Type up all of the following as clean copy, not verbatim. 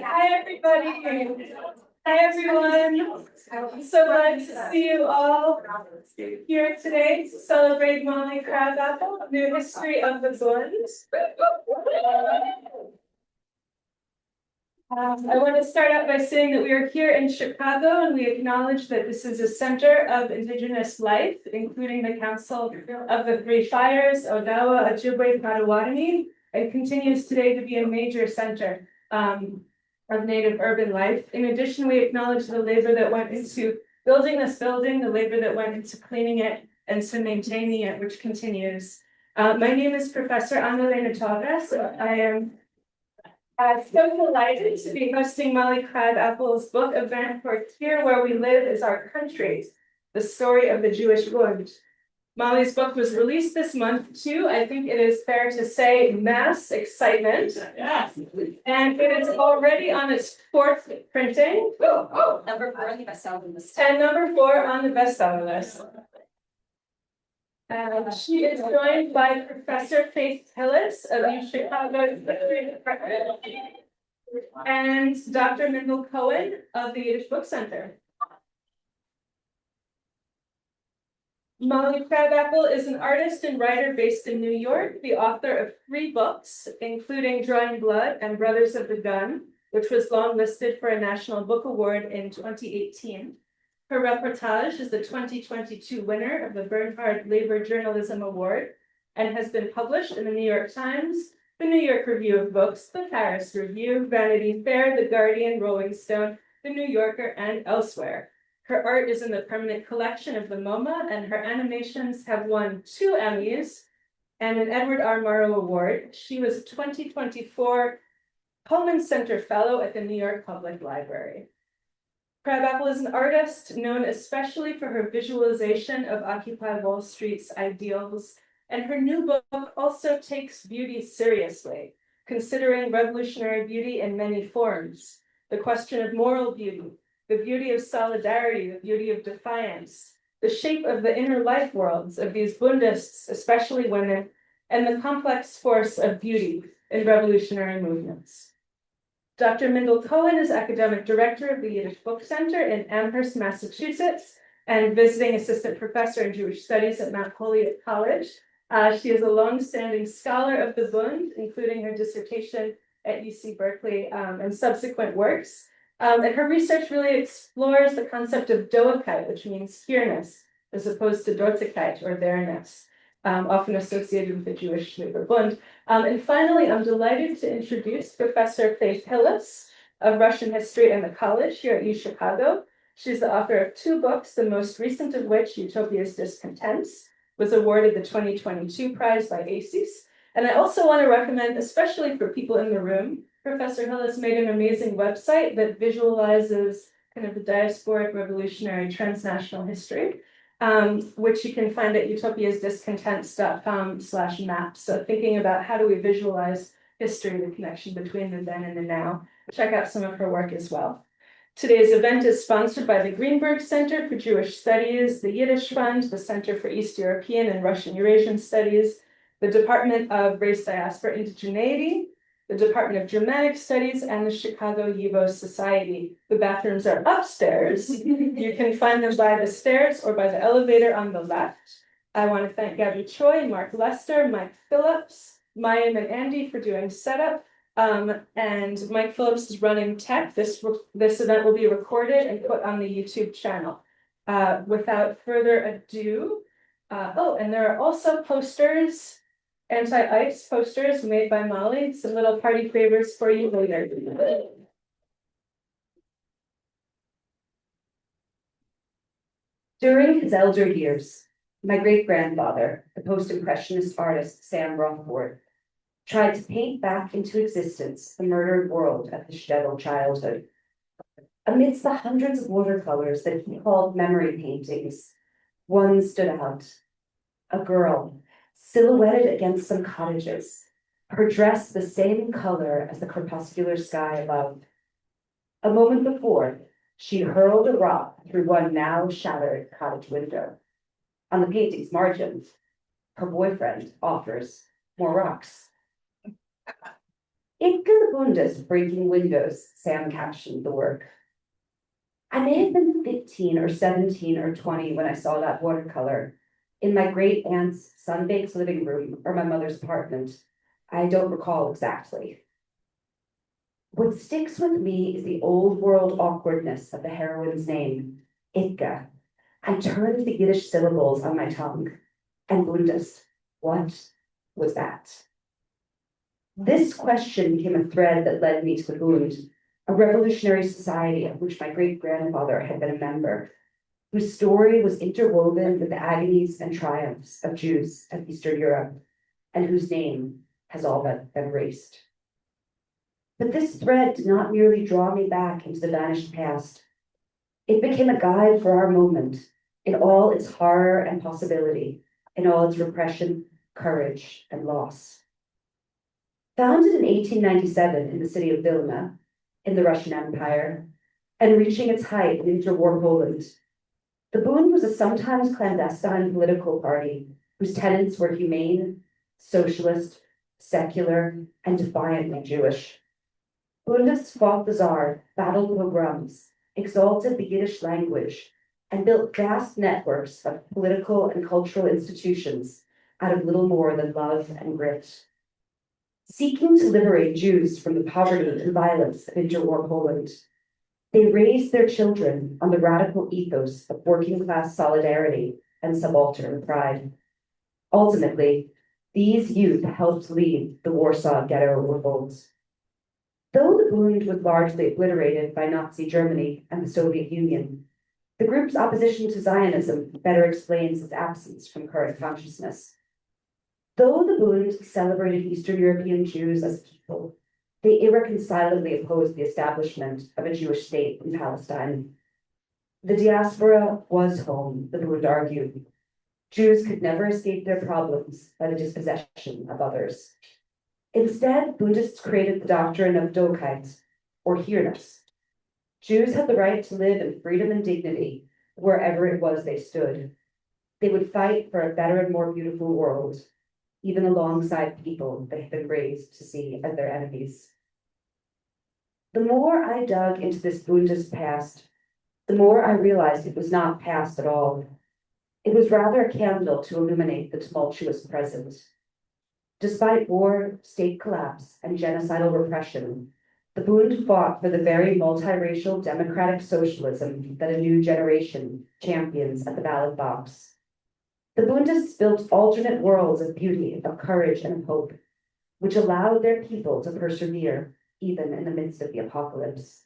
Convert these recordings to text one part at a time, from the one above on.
Hi, everybody. Hi, everyone. I'm so glad to see you all here today to celebrate Molly Crabapple, New History of the Bund. I want to start out by saying that we are here in Chicago and we acknowledge that this is a center of Indigenous life, including the Council of the Three Fires, Odawa, Ojibwe, Potawatomi, and continues today to be a major center of Native urban life. In addition, we acknowledge the labor that went into building this building, the labor that went into cleaning it and to maintaining it, which continues. My name is Professor Ana Elena Torres. I am so delighted to be hosting Molly Crabapple's book event for Here Where We Live is Our Country, the story of the Jewish Bund. Molly's book was released this month too. I think it is fair to say mass excitement. Yes. And it is already on its fourth printing. Number 4 on the bestseller list. And number 4 on the bestseller list. She is joined by Professor Faith Hillis of the Chicago History Department and Dr. Mindl Cohen of the Yiddish Book Center. Molly Crabapple is an artist and writer based in New York, the author of 3 books, including Drawing Blood and Brothers of the Gun, which was longlisted for a National Book Award in 2018. Her reportage is the 2022 winner of the Bernhard Labor Journalism Award and has been published in the New York Times, the New York Review of Books, the Paris Review, Vanity Fair, the Guardian, Rolling Stone, the New Yorker, and elsewhere. Her art is in the permanent collection of the MoMA, and her animations have won 2 Emmys and an Edward R. Murrow Award. She was a 2024 Pullman Center Fellow at the New York Public Library. Crabapple is an artist known especially for her visualization of Occupy Wall Street's ideals, and her new book also takes beauty seriously, considering revolutionary beauty in many forms, the question of moral beauty, the beauty of solidarity, the beauty of defiance, the shape of the inner life worlds of these Bundists, especially women, and the complex force of beauty in revolutionary movements. Dr. Mindl Cohen is academic director of the Yiddish Book Center in Amherst, Massachusetts, and visiting assistant professor in Jewish studies at Mount Holyoke College. She is a longstanding scholar of the Bund, including her dissertation at UC Berkeley and subsequent works. And her research really explores the concept of doekeit, which means here-ness, as opposed to dortigkeit, or there-ness, often associated with the Jewish labor Bund. And finally, I'm delighted to introduce Professor Faith Hillis of Russian History in the college here at UChicago. She's the author of 2 books, the most recent of which, Utopia's Discontents, was awarded the 2022 prize by ACES. And I also want to recommend, especially for people in the room, Professor Hillis made an amazing website that visualizes kind of the diasporic revolutionary transnational history, which you can find at utopiasdiscontents.com/map. So thinking about how do we visualize history, the connection between the then and the now, check out some of her work as well. Today's event is sponsored by the Greenberg Center for Jewish Studies, the Yiddish Fund, the Center for East European and Russian Eurasian Studies, the Department of Race, Diaspora, Indigeneity, the Department of Germanic Studies, and the Chicago Yivo Society. The bathrooms are upstairs. You can find them by the stairs or by the elevator on the left. I want to thank Gabby Choi, Mark Lester, Mike Phillips, Mayim and Andy for doing setup. And Mike Phillips is running tech. This event will be recorded and put on the YouTube channel. Without further ado, and there are also posters, anti-ice posters made by Molly, some little party favors for you later. During his elder years, my great-grandfather, the post-impressionist artist Sam Rothbard, tried to paint back into existence the murdered world of his shtetl childhood. Amidst the hundreds of watercolors that he called memory paintings, one stood out, a girl silhouetted against some cottages, her dress the same color as the crepuscular sky above. A moment before, she hurled a rock through one now shattered cottage window. On the painting's margins, her boyfriend offers more rocks. Ich the Bundes breaking windows, Sam captioned the work. I may have been 15 or 17 or 20 when I saw that watercolor in my great aunt's sun-baked living room or my mother's apartment. I don't recall exactly. What sticks with me is the old world awkwardness of the heroine's name, Itka. I turned the Yiddish syllables on my tongue. And Bundes, what was that? This question became a thread that led me to the Bund, a revolutionary society of which my great-grandfather had been a member, whose story was interwoven with the agonies and triumphs of Jews of Eastern Europe, and whose name has all but been erased. But this thread did not merely draw me back into the vanished past. It became a guide for our moment, in all its horror and possibility, in all its repression, courage, and loss. Founded in 1897 in the city of Vilna, in the Russian Empire, and reaching its height in interwar Poland, the Bund was a sometimes clandestine political party whose tenets were humane, socialist, secular, and defiantly Jewish. Bundists fought the Tsar, battled pogroms, exalted the Yiddish language, and built vast networks of political and cultural institutions out of little more than love and grit. Seeking to liberate Jews from the poverty and violence of interwar Poland, they raised their children on the radical ethos of working-class solidarity and subaltern pride. Ultimately, these youth helped lead the Warsaw Ghetto revolts. Though the Bund was largely obliterated by Nazi Germany and the Soviet Union, the group's opposition to Zionism better explains its absence from current consciousness. Though the Bund celebrated Eastern European Jews as people, they irreconcilably opposed the establishment of a Jewish state in Palestine. The diaspora was home, the Bund argued. Jews could never escape their problems by the dispossession of others. Instead, Bundists created the doctrine of Dokeit, or here-ness. Jews had the right to live in freedom and dignity wherever it was they stood. They would fight for a better and more beautiful world, even alongside people they had been raised to see as their enemies. The more I dug into this Bundist past, the more I realized it was not past at all. It was rather a candle to illuminate the tumultuous present. Despite war, state collapse, and genocidal repression, the Bund fought for the very multiracial democratic socialism that a new generation champions at the ballot box. The Bundists built alternate worlds of beauty, of courage, and of hope, which allowed their people to persevere even in the midst of the apocalypse.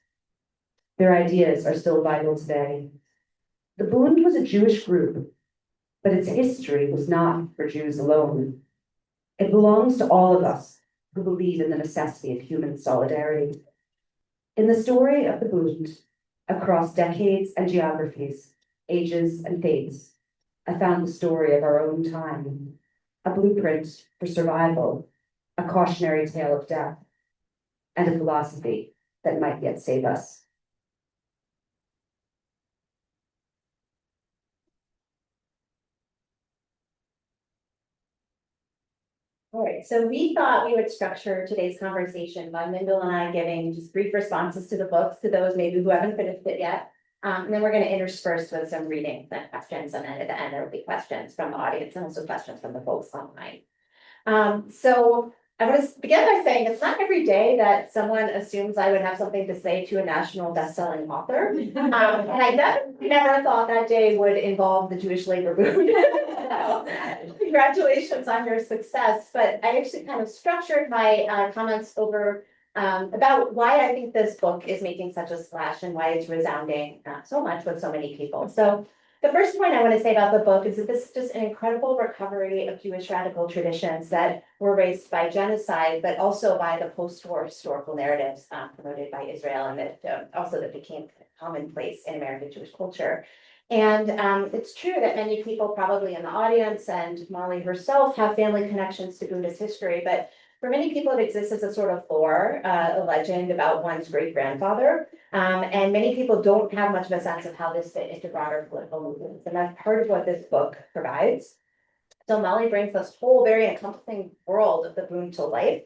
Their ideas are still vital today. The Bund was a Jewish group, but its history was not for Jews alone. It belongs to all of us who believe in the necessity of human solidarity. In the story of the Bund, across decades and geographies, ages and faiths, I found the story of our own time, a blueprint for survival, a cautionary tale of death, and a philosophy that might yet save us. All right, so we thought we would structure today's conversation by Mindl and I giving just brief responses to the books to those maybe who haven't finished it yet. And then we're going to intersperse with some readings and questions, and then at the end there will be questions from the audience and also questions from the folks online. So I want to begin by saying it's not every day that someone assumes I would have something to say to a national best-selling author. And I never thought that day would involve the Jewish labor movement. Congratulations on your success. But I actually kind of structured my comments over about why I think this book is making such a splash and why it's resounding so much with so many people. So the first point I want to say about the book is that this is just an incredible recovery of Jewish radical traditions that were raised by genocide, but also by the post-war historical narratives promoted by Israel, and that also that became commonplace in American Jewish culture. And it's true that many people probably in the audience and Molly herself have family connections to Buddhist history, but for many people, it exists as a sort of lore, a legend about one's great-grandfather. And many people don't have much of a sense of how this fit into broader political movements. And that's part of what this book provides. So Molly brings this whole very encompassing world of the Bund to life.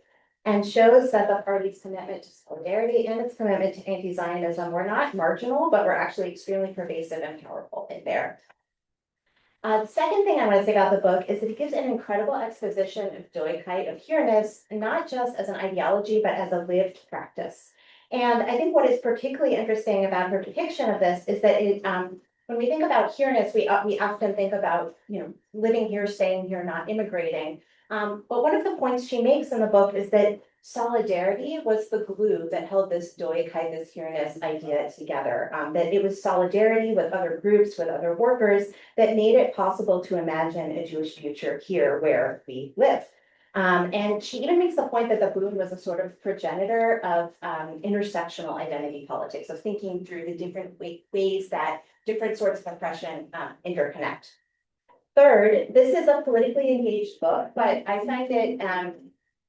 and shows that the party's commitment to solidarity and its commitment to anti-Zionism were not marginal, but were actually extremely pervasive and powerful in there. The second thing I want to say about the book is that it gives an incredible exposition of Doigkeit, of queerness, not just as an ideology, but as a lived practice. And I think what is particularly interesting about her depiction of this is that it, when we think about queerness, we often think about, living here, staying here, not immigrating. But one of the points she makes in the book is that solidarity was the glue that held this Doigkeit, this queerness idea together. That it was solidarity with other groups, with other workers, that made it possible to imagine a Jewish future here where we live. And she even makes the point that the Bund was a sort of progenitor of intersectional identity politics, of thinking through the different ways that different sorts of oppression interconnect. Third, this is a politically engaged book, but I find it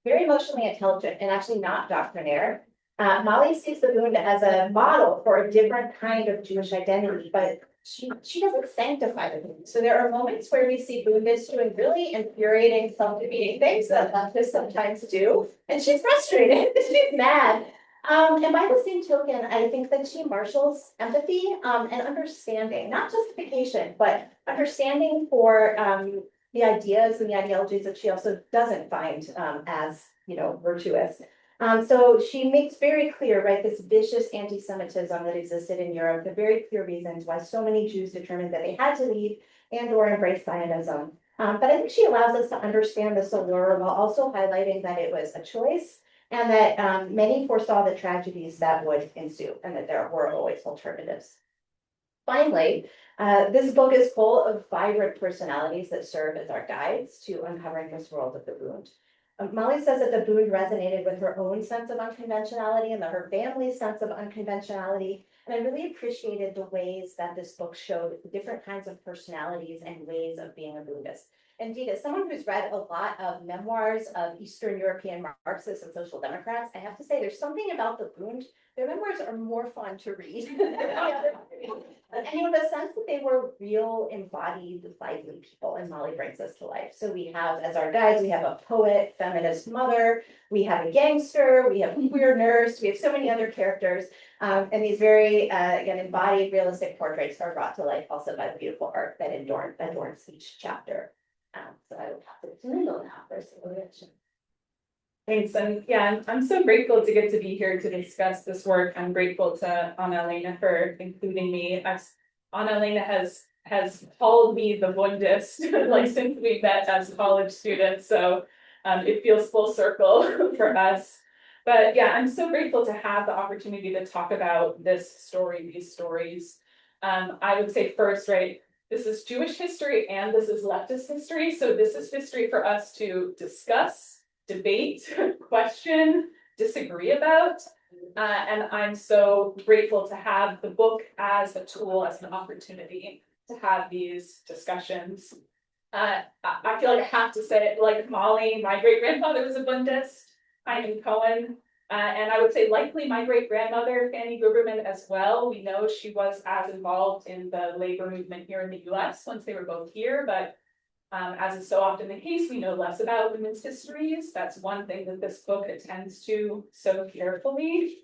very emotionally intelligent and actually not doctrinaire. Molly sees the Bund as a model for a different kind of Jewish identity, but she doesn't sanctify the Bund. So there are moments where we see Bundists doing really infuriating, self-defeating things that leftists sometimes do, and she's frustrated, she's mad. And by the same token, I think that she marshals empathy and understanding, not justification, but understanding for the ideas and the ideologies that she also doesn't find as virtuous. So she makes very clear, right, this vicious anti-Semitism that existed in Europe, the very clear reasons why so many Jews determined that they had to leave and or embrace Zionism. But I think she allows us to understand this allure while also highlighting that it was a choice and that many foresaw the tragedies that would ensue and that there were always alternatives. Finally, this book is full of vibrant personalities that serve as our guides to uncovering this world of the Bund. Molly says that the Bund resonated with her own sense of unconventionality and her family's sense of unconventionality. And I really appreciated the ways that this book showed the different kinds of personalities and ways of being a Bundist. Indeed, as someone who's read a lot of memoirs of Eastern European Marxists and social democrats, I have to say there's something about the Bund. Their memoirs are more fun to read. And you have a sense that they were real, embodied, lively people, and Molly brings us to life. So we have, as our guides, we have a poet, feminist mother, we have a gangster, we have a queer nurse, we have so many other characters. And these very, again, embodied, realistic portraits are brought to life also by the beautiful art that adorns each chapter. So I will pass it to Mindl now for some reaction. Thanks, and yeah, I'm so grateful to get to be here to discuss this work. I'm grateful to Anna Elena for including me. Anna Elena has called me the Bundist like since we met as college students, so it feels full circle for us. But yeah, I'm so grateful to have the opportunity to talk about this story, these stories. I would say first, right, this is Jewish history and this is leftist history. So this is history for us to discuss, debate, question, disagree about. And I'm so grateful to have the book as a tool, as an opportunity to have these discussions. I feel like I have to say it, like Molly, my great-grandfather was a Bundist, I'm Cohen. And I would say likely my great-grandmother, Fanny Guberman, as well. We know she was as involved in the labor movement here in the US once they were both here, but as is so often the case, we know less about women's histories. That's one thing that this book attends to so carefully.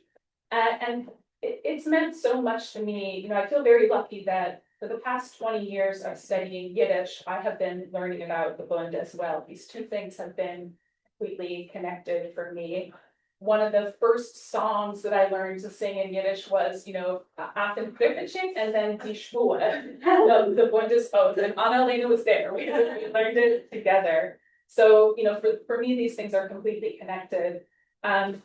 And it's meant so much to me. I feel very lucky that for the past 20 years of studying Yiddish, I have been learning about the Bund as well. These two things have been completely connected for me. One of the first songs that I learned to sing in Yiddish was, Atem Kripitchik and then Die Spur, the Bundist oath, and Anna Elena was there. We learned it together. So, for me, these things are completely connected. And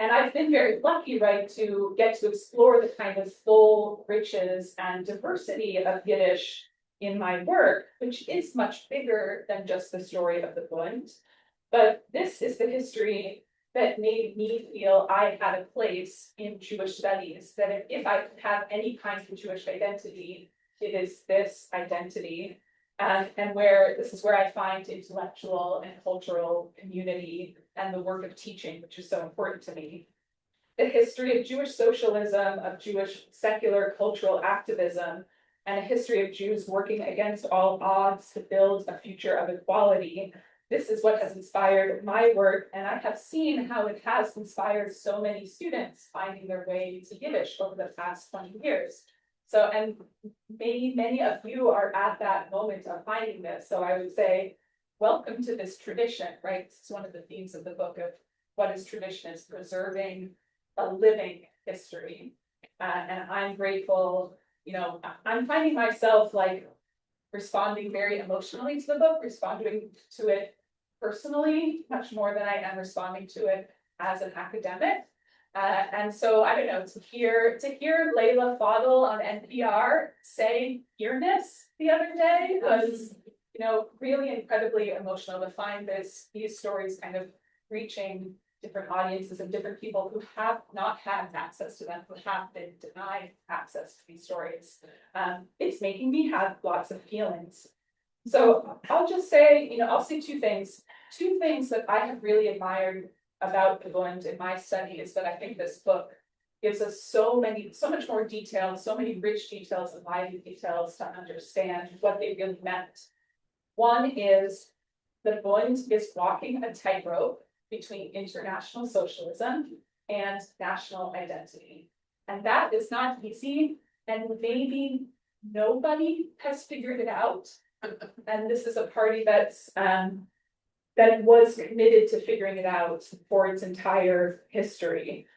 I've been very lucky, right, to get to explore the kind of full riches and diversity of Yiddish in my work, which is much bigger than just the story of the Bund. But this is the history that made me feel I had a place in Jewish studies, that if I could have any kind of Jewish identity, it is this identity. And this is where I find intellectual and cultural community and the work of teaching, which is so important to me. The history of Jewish socialism, of Jewish secular cultural activism, and a history of Jews working against all odds to build a future of equality. this is what has inspired my work, and I have seen how it has inspired so many students finding their way to Yiddish over the past 20 years. So, and many of you are at that moment of finding this. So I would say, welcome to this tradition, right? It's one of the themes of the book of what is tradition, is preserving a living history. And I'm grateful, I'm finding myself like responding very emotionally to the book, responding to it personally, much more than I am responding to it as an academic. And so I don't know, to hear Layla Fadl on NPR say queerness the other day was, really incredibly emotional to find these stories kind of reaching different audiences and different people who have not had access to them, who have been denied access to these stories. It's making me have lots of feelings. So I'll just say, I'll say two things. Two things that I have really admired about the Bund in my study is that I think this book gives us so much more detail, so many rich details and lively details to understand what they really meant. One is the Bund is walking a tightrope between international socialism and national identity. And that is not easy, and maybe nobody has figured it out. And this is a party that was committed to figuring it out for its entire history,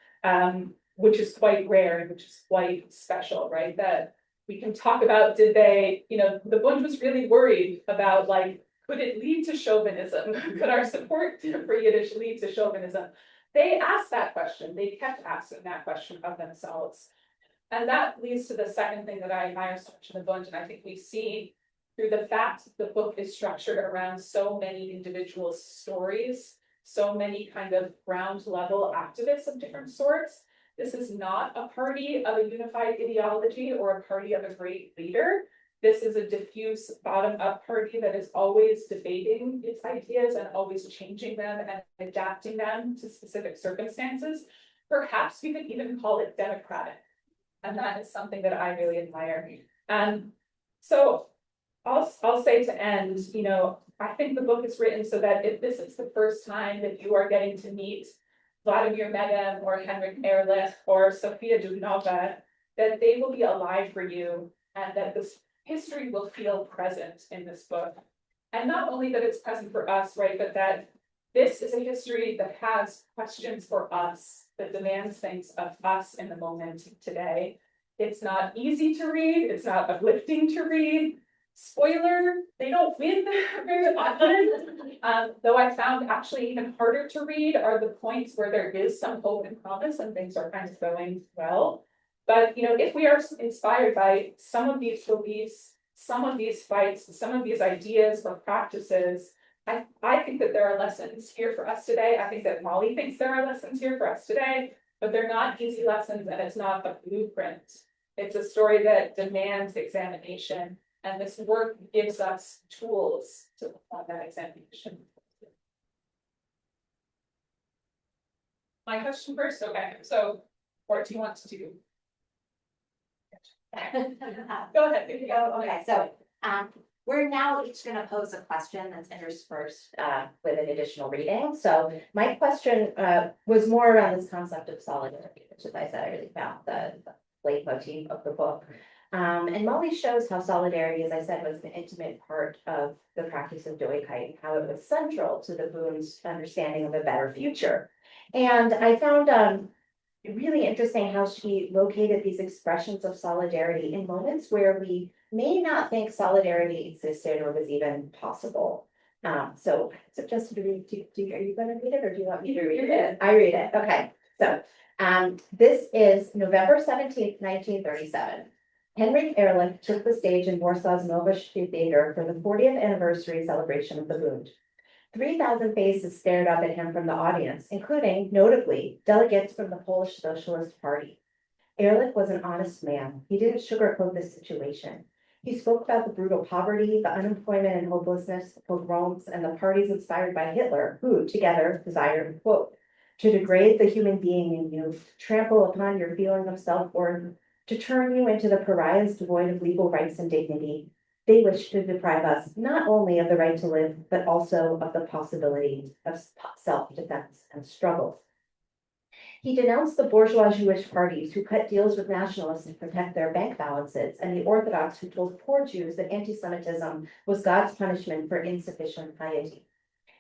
which is quite rare and which is quite special, right? That we can talk about, did they, the Bund was really worried about like, could it lead to chauvinism? Could our support for Yiddish lead to chauvinism? They asked that question. They kept asking that question of themselves. And that leads to the second thing that I admire so much in the Bund, and I think we see through the fact the book is structured around so many individual stories, so many kind of ground level activists of different sorts. This is not a party of a unified ideology or a party of a great leader. This is a diffuse bottom-up party that is always debating its ideas and always changing them and adapting them to specific circumstances. Perhaps we could even call it democratic. And that is something that I really admire. So I'll say to end, I think the book is written so that if this is the first time that you are getting to meet Vladimir Medem or Henrik Ehrlich or Sofia Dubnova, that they will be alive for you and that this history will feel present in this book. And not only that it's present for us, right, but that this is a history that has questions for us, that demands things of us in the moment today. It's not easy to read, it's not uplifting to read. Spoiler, they don't win very often. Though I found actually even harder to read are the points where there is some hope and promise and things are kind of going well. But if we are inspired by some of these beliefs, some of these fights, some of these ideas or practices, I think that there are lessons here for us today. I think that Molly thinks there are lessons here for us today, but they're not easy lessons and it's not a blueprint. It's a story that demands examination. And this work gives us tools to perform that examination. My question first, okay. So, what do you want to do? Go ahead. Okay, so we're now each going to pose a question that's interspersed with an additional reading. So my question was more around this concept of solidarity, which, as I said, I really found the leitmotif of the book. And Molly shows how solidarity, as I said, was an intimate part of the practice of Doigkeit, how it was central to the Bund's understanding of a better future. And I found really interesting how she located these expressions of solidarity in moments where we may not think solidarity existed or was even possible. So I suggested to read, are you going to read it or do you want me to read it? I read it. Okay. So this is November 17th, 1937. Henrik Ehrlich took the stage in Warsaw's Nowa Theater for the 40th anniversary celebration of the Bund. 3,000 faces stared up at him from the audience, including, notably, delegates from the Polish Socialist Party. Ehrlich was an honest man. He didn't sugarcoat the situation. He spoke about the brutal poverty, the unemployment and hopelessness, the pogroms, and the parties inspired by Hitler, who, together, desired, quote, to degrade the human being in you, trample upon your feeling of self-worth, to turn you into the pariahs devoid of legal rights and dignity, They wish to deprive us not only of the right to live, but also of the possibility of self-defense and struggle. He denounced the bourgeois Jewish parties who cut deals with nationalists to protect their bank balances, and the Orthodox who told poor Jews that anti-Semitism was God's punishment for insufficient piety.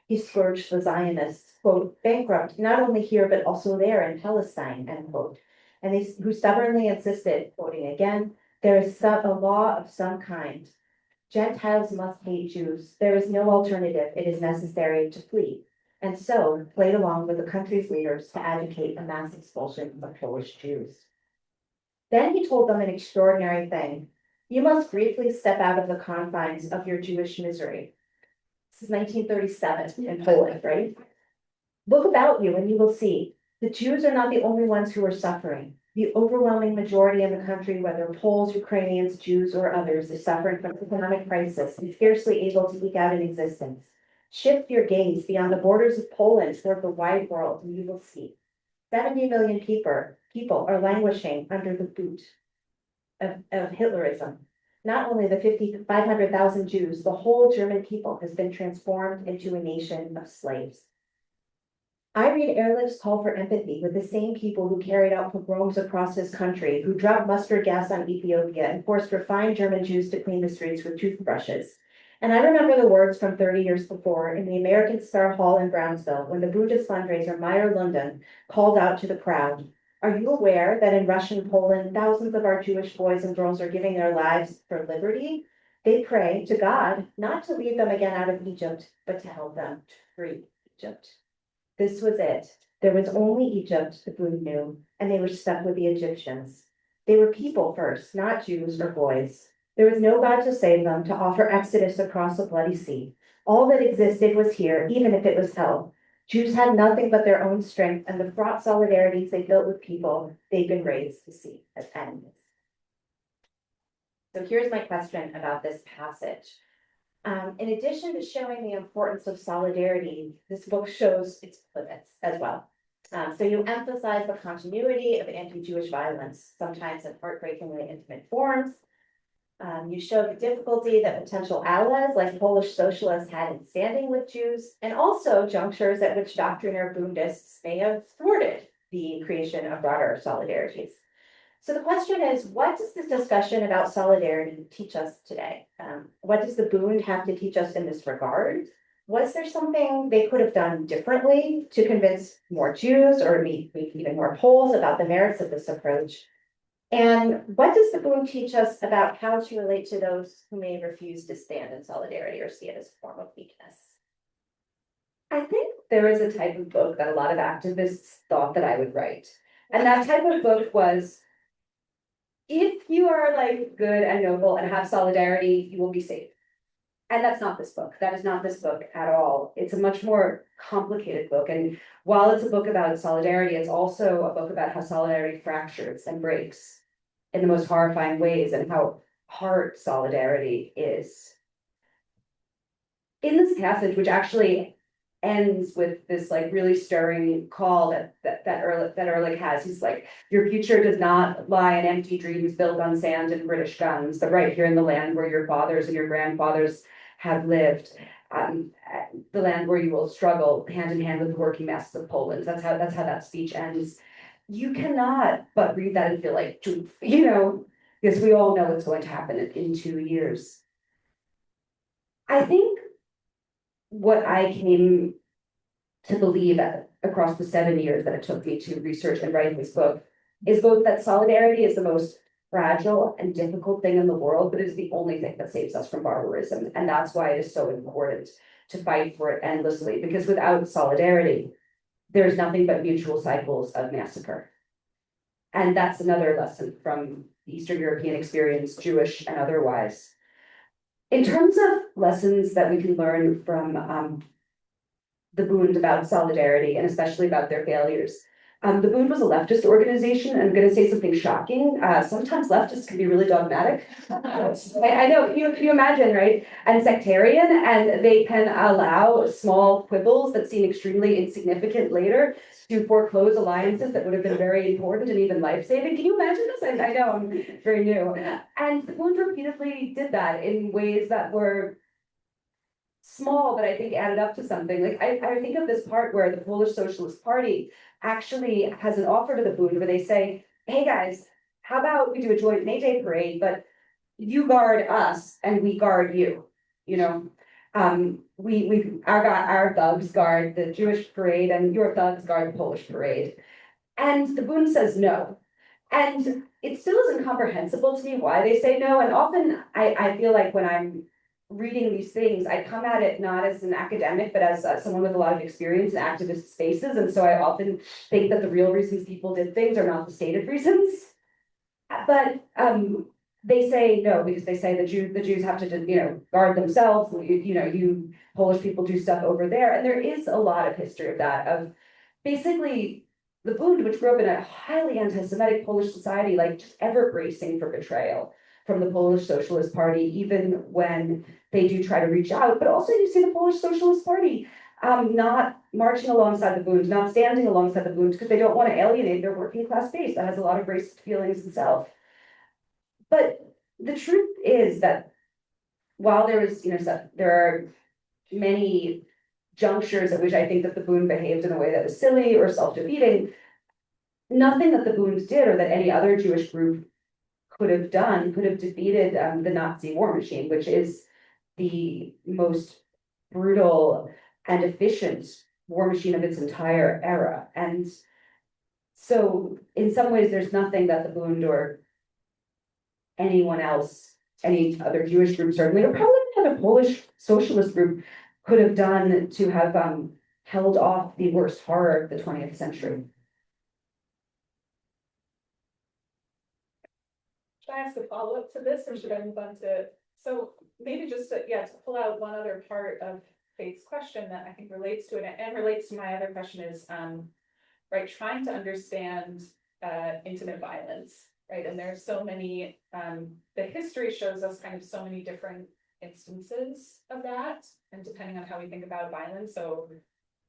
He scourged the Zionists, quote, bankrupt not only here but also there in Palestine, end quote, and they who stubbornly insisted, quoting again, there is a law of some kind. Gentiles must hate Jews. There is no alternative. It is necessary to flee. And so played along with the country's leaders to advocate a mass expulsion of Polish Jews. Then he told them an extraordinary thing. You must briefly step out of the confines of your Jewish misery. This is 1937 in Poland, right? Look about you and you will see the Jews are not the only ones who are suffering. The overwhelming majority in the country, whether Poles, Ukrainians, Jews, or others, is suffering from economic crisis and scarcely able to eke out an existence. Shift your gaze beyond the borders of Poland toward the wide world, and you will see 70 million people are languishing under the boot of Hitlerism. Not only the 500,000 Jews, the whole German people has been transformed into a nation of slaves. I read Ehrlich's call for empathy with the same people who carried out pogroms across his country, who dropped mustard gas on Ethiopia and forced refined German Jews to clean the streets with toothbrushes. And I remember the words from 30 years before in the American Star Hall in Brownsville when the Bundes fundraiser Meyer Lunden called out to the crowd, are you aware that in Russian Poland, thousands of our Jewish boys and girls are giving their lives for liberty? They pray to God not to lead them again out of Egypt, but to help them to free Egypt. This was it. There was only Egypt the Bund knew, and they were stuck with the Egyptians. They were people first, not Jews or boys. There was no God to save them, to offer exodus across a bloody sea. All that existed was here, even if it was hell. Jews had nothing but their own strength and the fraught solidarities they built with people they'd been raised to see as enemies. So here's my question about this passage. In addition to showing the importance of solidarity, this book shows its limits as well. So you emphasize the continuity of anti-Jewish violence, sometimes in heartbreakingly intimate forms. You show the difficulty that potential allies like Polish socialists had in standing with Jews, and also junctures at which doctrinaire Bundists may have thwarted the creation of broader solidarities. So the question is, what does this discussion about solidarity teach us today? What does the Bund have to teach us in this regard? Was there something they could have done differently to convince more Jews or maybe even more Poles about the merits of this approach? And what does the Bund teach us about how to relate to those who may refuse to stand in solidarity or see it as a form of weakness? I think there is a type of book that a lot of activists thought that I would write. And that type of book was, if you are like good and noble and have solidarity, you will be safe. And that's not this book. That is not this book at all. It's a much more complicated book. And while it's a book about solidarity, it's also a book about how solidarity fractures and breaks in the most horrifying ways and how hard solidarity is. In this passage, which actually ends with this like really stirring call that Ehrlich has. He's like, your future does not lie in empty dreams built on sand and British guns, but right here in the land where your fathers and your grandfathers have lived, the land where you will struggle hand in hand with the working masses of Poland. That's how that speech ends. You cannot but read that and feel like, you know, because we all know what's going to happen in 2 years. I think what I came to believe across the 7 years that it took me to research and write this book is both that solidarity is the most fragile and difficult thing in the world, but it is the only thing that saves us from barbarism. And that's why it is so important to fight for it endlessly, because without solidarity, there's nothing but mutual cycles of massacre. And that's another lesson from the Eastern European experience, Jewish and otherwise. In terms of lessons that we can learn from the Bund about solidarity and especially about their failures, The Bund was a leftist organization, and I'm gonna say something shocking. Sometimes leftists can be really dogmatic. I know, can you imagine, right? And sectarian, and they can allow small quibbles that seem extremely insignificant later to foreclose alliances that would have been very important and even life-saving. Can you imagine this? I know, I'm very new. And the Bund repeatedly did that in ways that were small, but I think added up to something. Like I think of this part where the Polish Socialist Party actually has an offer to the Bund where they say, hey guys, how about we do a joint May Day parade, but you guard us and we guard you, you know? Our thugs guard the Jewish parade and your thugs guard the Polish parade. And the Bund says no. And it still isn't comprehensible to me why they say no. And often I feel like when I'm reading these things, I come at it not as an academic, but as someone with a lot of experience in activist spaces. And so I often think that the real reasons people did things are not the stated reasons. But they say no, because they say the Jews have to, guard themselves. You Polish people do stuff over there. And there is a lot of history of that, of basically the Bund, which grew up in a highly anti-Semitic Polish society, like just ever bracing for betrayal from the Polish Socialist Party, even when they do try to reach out. But also you see the Polish Socialist Party not marching alongside the Bund, not standing alongside the Bund, because they don't want to alienate their working class base that has a lot of racist feelings itself. But the truth is that while there is, there are many junctures at which I think that the Bund behaved in a way that was silly or self-defeating, nothing that the Bund did or that any other Jewish group could have done could have defeated the Nazi war machine, which is the most brutal and efficient war machine of its entire era. And so in some ways, there's nothing that the Bund or anyone else, any other Jewish group certainly, or probably another Polish socialist group could have done to have held off the worst horror of the 20th century. Should I ask a follow-up to this, or should I move on to, so maybe just to pull out one other part of Faith's question that I think relates to it and relates to my other question is, right, trying to understand intimate violence, right? And there's so many, the history shows us kind of so many different instances of that, and depending on how we think about violence. So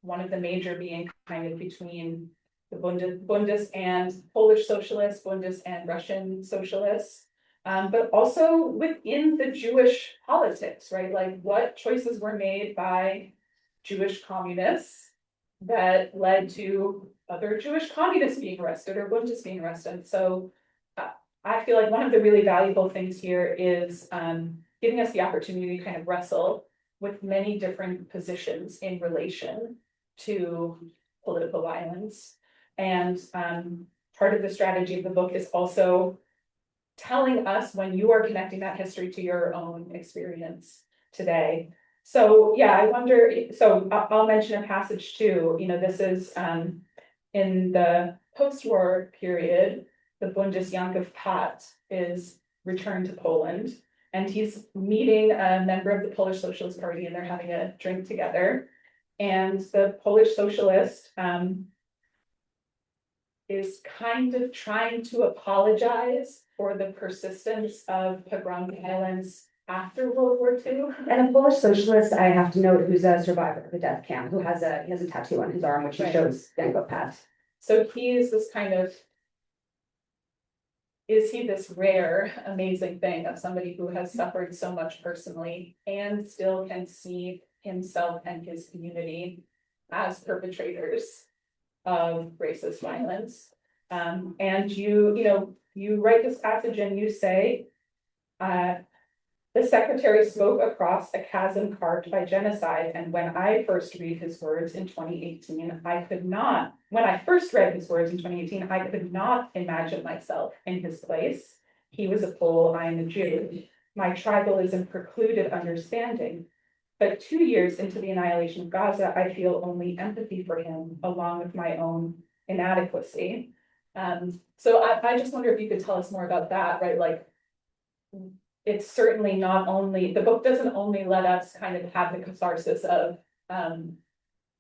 one of the major being kind of between the Bundists and Polish socialists, Bundists and Russian socialists, but also within the Jewish politics, right? Like what choices were made by Jewish communists that led to other Jewish communists being arrested or Bundists being arrested. So I feel like one of the really valuable things here is giving us the opportunity to kind of wrestle with many different positions in relation to political violence. And part of the strategy of the book is also telling us when you are connecting that history to your own experience today. So yeah, I wonder, so I'll mention a passage too, this is in the post-war period, the Bundist Yankov Pat is returned to Poland, and he's meeting a member of the Polish Socialist Party, and they're having a drink together. And the Polish socialist is kind of trying to apologize for the persistence of pogrom violence after World War II. And a Polish socialist, I have to note, who's a survivor of the death camp, who has a tattoo on his arm, which he shows Yankov Pat. So he is this kind of, is he this rare, amazing thing of somebody who has suffered so much personally and still can see himself and his community as perpetrators of racist violence. And you write this passage and you say, the secretary spoke across a chasm carved by genocide, and when I first read his words in 2018, I could not imagine myself in his place. He was a Pole, I am a Jew. My tribalism precluded understanding. But 2 years into the annihilation of Gaza, I feel only empathy for him, along with my own inadequacy. So I just wonder if you could tell us more about that, right? Like, it's certainly not only, the book doesn't only let us kind of have the catharsis of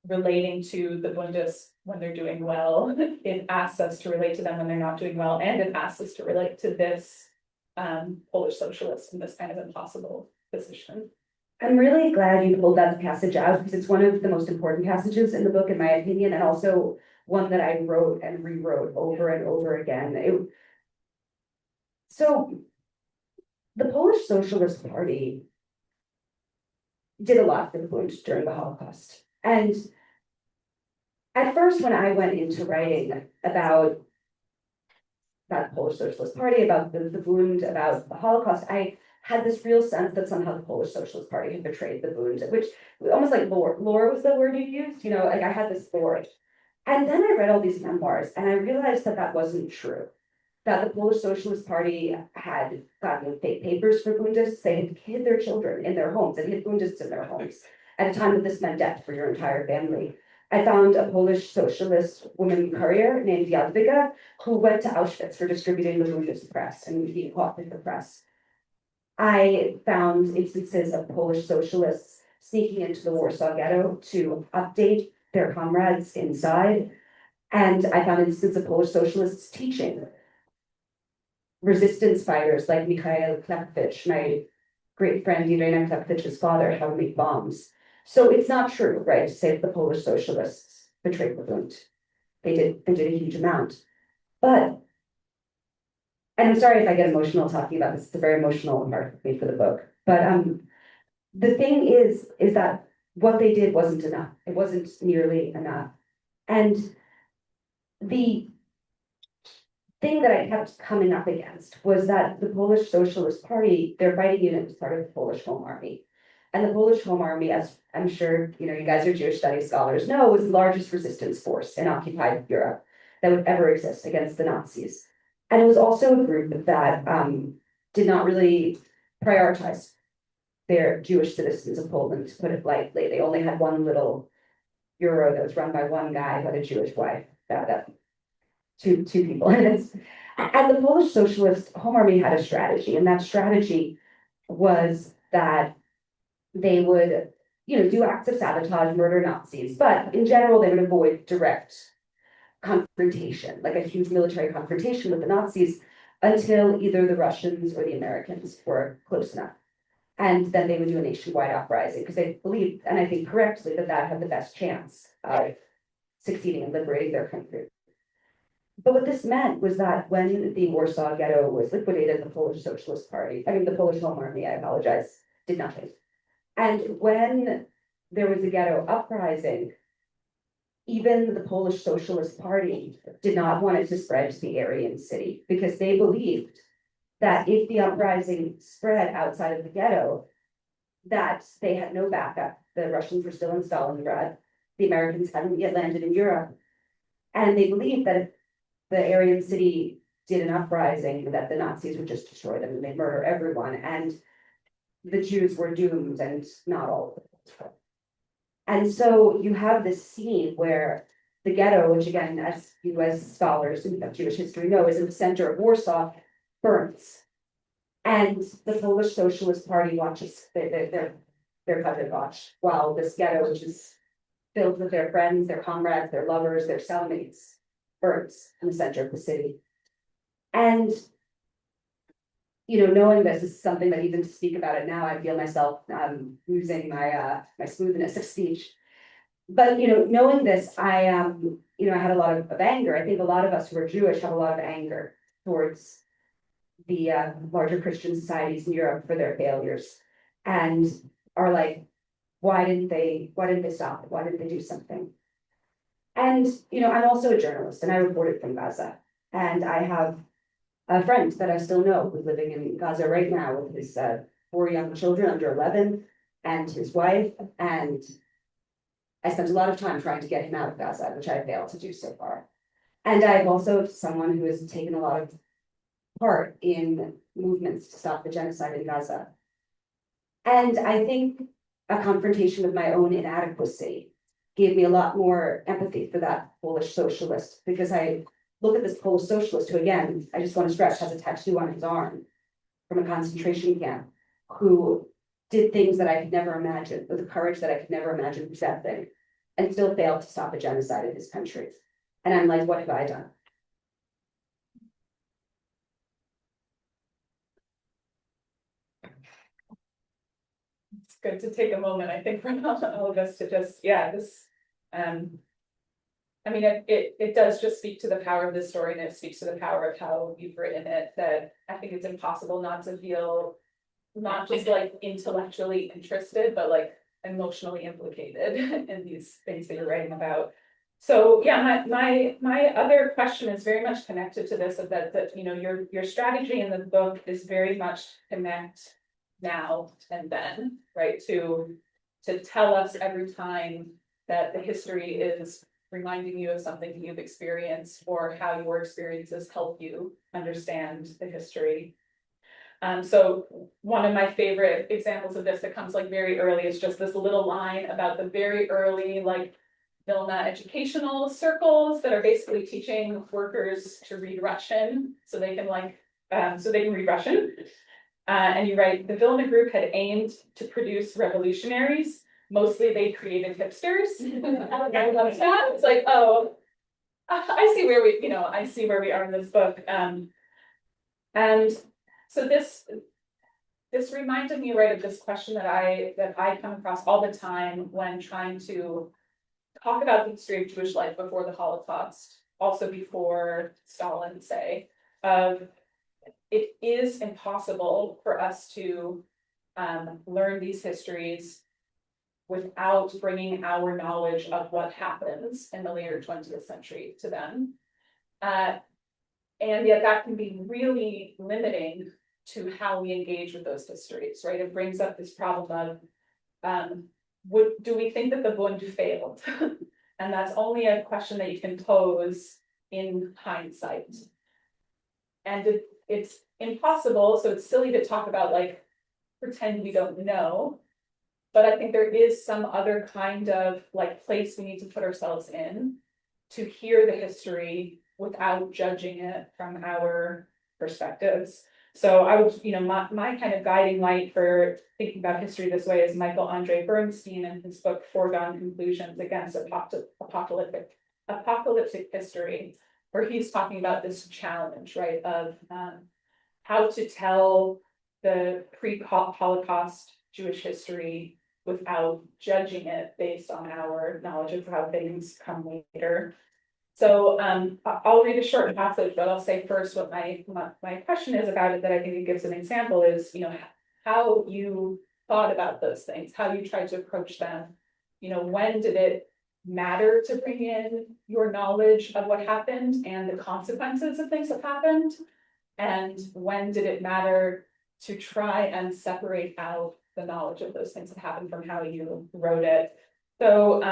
relating to the Bundes when they're doing well. It asks us to relate to them when they're not doing well, and it asks us to relate to this Polish socialist in this kind of impossible position. I'm really glad you pulled that passage out because it's one of the most important passages in the book, in my opinion, and also one that I wrote and rewrote over and over again. So the Polish Socialist Party did a lot for the Bund during the Holocaust. And at first, when I went into writing about the Polish Socialist Party, about the Bund, about the Holocaust, I had this real sense that somehow the Polish Socialist Party had betrayed the Bund, which almost like lore was the word you used, like I had this lore. And then I read all these memoirs and I realized that that wasn't true. That the Polish Socialist Party had gotten fake papers for Bundists. They had hid their children in their homes and hid Bundists in their homes at a time that this meant death for your entire family. I found a Polish socialist woman courier named Jadwiga who went to Auschwitz for distributing the Bundist press and being caught with the press. I found instances of Polish socialists sneaking into the Warsaw Ghetto to update their comrades inside. And I found instances of Polish socialists teaching resistance fighters like Mikhail Klepevich, my great friend Irina Klepevich's father, how to make bombs. So it's not true, right, to say that the Polish socialists betrayed the Bund. They did a huge amount. But, and I'm sorry if I get emotional talking about this, it's a very emotional part for me for the book. But the thing is that what they did wasn't enough. It wasn't nearly enough. And the thing that I kept coming up against was that the Polish Socialist Party, their fighting unit was part of the Polish Home Army. And the Polish Home Army, as I'm sure you guys are Jewish studies scholars know, was the largest resistance force in occupied Europe that would ever exist against the Nazis. And it was also a group that did not really prioritize their Jewish citizens of Poland, to put it lightly. They only had one little bureau that was run by one guy who had a Jewish wife. Two people. And the Polish Socialist Home Army had a strategy, and that strategy was that they would, do acts of sabotage, murder Nazis, but in general, they would avoid direct confrontation, like a huge military confrontation with the Nazis, until either the Russians or the Americans were close enough. And then they would do a nationwide uprising because they believed, and I think correctly, that that had the best chance of succeeding in liberating their country. But what this meant was that when the Warsaw Ghetto was liquidated, the Polish Socialist Party, the Polish Home Army, I apologize, did nothing. And when there was a ghetto uprising, even the Polish Socialist Party did not want it to spread to the Aryan city because they believed that if the uprising spread outside of the ghetto, that they had no backup. The Russians were still in Stalingrad. The Americans hadn't yet landed in Europe. And they believed that if the Aryan city did an uprising, that the Nazis would just destroy them and they'd murder everyone. And the Jews were doomed, and not all of them. And so you have this scene where the ghetto, which again, as you as scholars of Jewish history know, is in the center of Warsaw, burns. And the Polish Socialist Party watches their budget watch while this ghetto, which is filled with their friends, their comrades, their lovers, their cellmates, burns in the center of the city. And knowing this is something that even to speak about it now, I feel myself losing my smoothness of speech. But knowing this, I had a lot of anger. I think a lot of us who are Jewish have a lot of anger towards the larger Christian societies in Europe for their failures, and are like, why didn't they stop it? Why didn't they do something? And I'm also a journalist, and I reported from Gaza, and I have a friend that I still know who's living in Gaza right now with his 4 young children under 11 and his wife. And I spent a lot of time trying to get him out of Gaza, which I failed to do so far. And I'm also someone who has taken a lot of part in movements to stop the genocide in Gaza. And I think a confrontation with my own inadequacy gave me a lot more empathy for that Polish socialist, because I look at this Polish socialist who, again, I just want to stress, has a tattoo on his arm from a concentration camp, who did things that I could never imagine, with a courage that I could never imagine possessing, and still failed to stop a genocide in his country. And I'm like, what have I done? It's good to take a moment, I think, for all of us to just, yeah, this, I mean, it does just speak to the power of this story, and it speaks to the power of how you've written it, that I think it's impossible not to feel not just like intellectually interested, but like emotionally implicated in these things that you're writing about. So yeah, my other question is very much connected to this, of that you know, your strategy in the book is very much connect now and then, right? To tell us every time that the history is reminding you of something you've experienced, or how your experiences help you understand the history. So one of my favorite examples of this that comes like very early is just this little line about the very early like Vilna educational circles that are basically teaching workers to read Russian so they can read Russian. And you write, the Vilna group had aimed to produce revolutionaries. Mostly they created hipsters. I love that. It's like, oh, I see where we are in this book. And so this reminded me, right, of this question that I come across all the time when trying to talk about the history of Jewish life before the Holocaust, also before Stalin, say, of it is impossible for us to learn these histories without bringing our knowledge of what happens in the later 20th century to them. And yet that can be really limiting to how we engage with those histories, right? It brings up this problem of, do we think that the Bund failed? And that's only a question that you can pose in hindsight. And it's impossible, so it's silly to talk about like, pretend we don't know. But I think there is some other kind of like place we need to put ourselves in to hear the history without judging it from our perspectives. So I would, my kind of guiding light for thinking about history this way is Michael Andre Bernstein in his book Foregone Conclusions Against Apocalyptic History, where he's talking about this challenge, right, of how to tell the pre-Holocaust Jewish history without judging it based on our knowledge of how things come later. So I'll read a short passage, but I'll say first what my question is about it, that I think it gives an example is, how you thought about those things, how you tried to approach them. When did it matter to bring in your knowledge of what happened and the consequences of things that happened? And when did it matter to try and separate out the knowledge of those things that happened from how you wrote it? So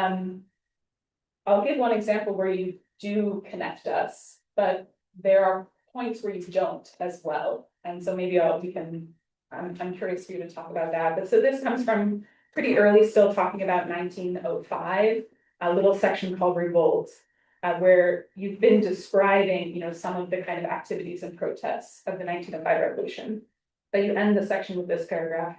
I'll give one example where you do connect us, but there are points where you don't as well. And so maybe I'm curious for you to talk about that. But so this comes from pretty early, still talking about 1905, a little section called Revolt, where you've been describing, some of the kind of activities and protests of the 1905 revolution. But you end the section with this paragraph.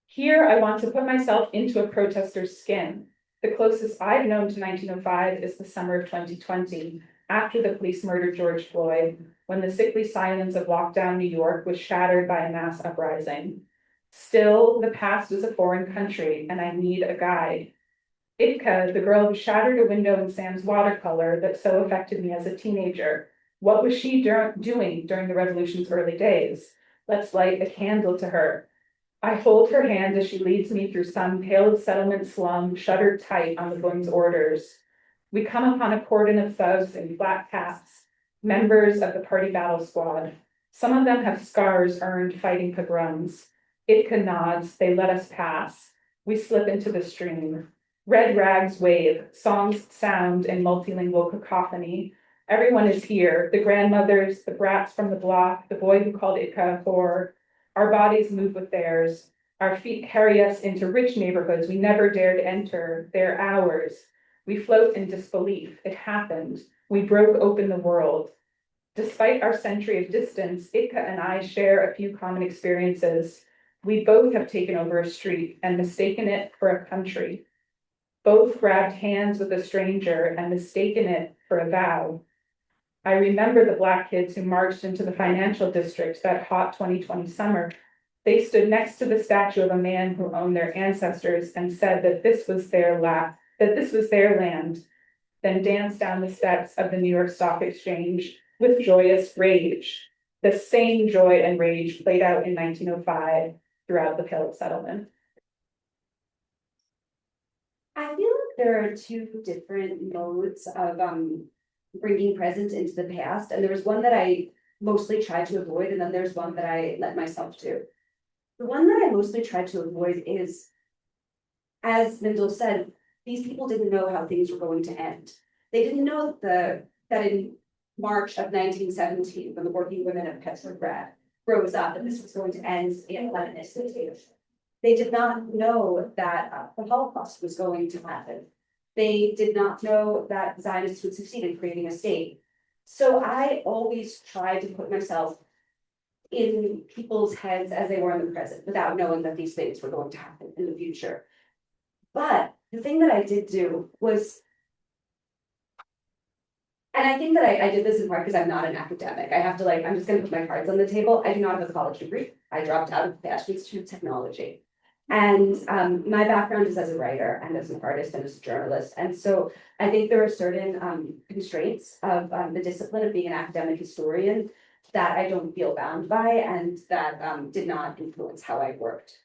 Here, I want to put myself into a protester's skin. The closest I've known to 1905 is the summer of 2020, after the police murdered George Floyd, when the sickly silence of lockdown New York was shattered by a mass uprising. Still, the past is a foreign country, and I need a guide. Itka, the girl who shattered a window in Sam's watercolor that so affected me as a teenager. What was she doing during the revolution's early days? Let's light a candle to her. I hold her hand as she leads me through some pale settlement slum shuttered tight on the Bund's orders. We come upon a cordon of thugs in flat caps, members of the party battle squad. Some of them have scars earned fighting pogroms. Itka nods, they let us pass. We slip into the stream. Red rags wave, songs sound in multilingual cacophony. Everyone is here, the grandmothers, the brats from the block, the boy who called Itka a whore. Our bodies move with theirs. Our feet carry us into rich neighborhoods we never dared enter. They're ours. We float in disbelief. It happened. We broke open the world. Despite our century of distance, Itka and I share a few common experiences. We both have taken over a street and mistaken it for a country. Both grabbed hands with a stranger and mistaken it for a vow. I remember the Black kids who marched into the financial district that hot 2020 summer. They stood next to the statue of a man who owned their ancestors and said that this was their land, then danced down the steps of the New York Stock Exchange with joyous rage. The same joy and rage played out in 1905 throughout the Hillis settlement. I feel like there are two different modes of bringing present into the past, and there was one that I mostly tried to avoid, and then there's one that I let myself do. The one that I mostly tried to avoid is, as Mindl said, these people didn't know how things were going to end. They didn't know that in March of 1917, when the working women of Petrograd rose up, that this was going to end in Leninist dictatorship. They did not know that the Holocaust was going to happen. They did not know that Zionists would succeed in creating a state. So I always tried to put myself in people's heads as they were in the present, without knowing that these things were going to happen in the future. But the thing that I did do was, and I think that I did this in part because I'm not an academic. I have to I'm just gonna put my cards on the table. I do not have a college degree. I dropped out of the Fashion Institute of Technology. And my background is as a writer and as an artist and as a journalist. And so I think there are certain constraints of the discipline of being an academic historian that I don't feel bound by and that did not influence how I worked.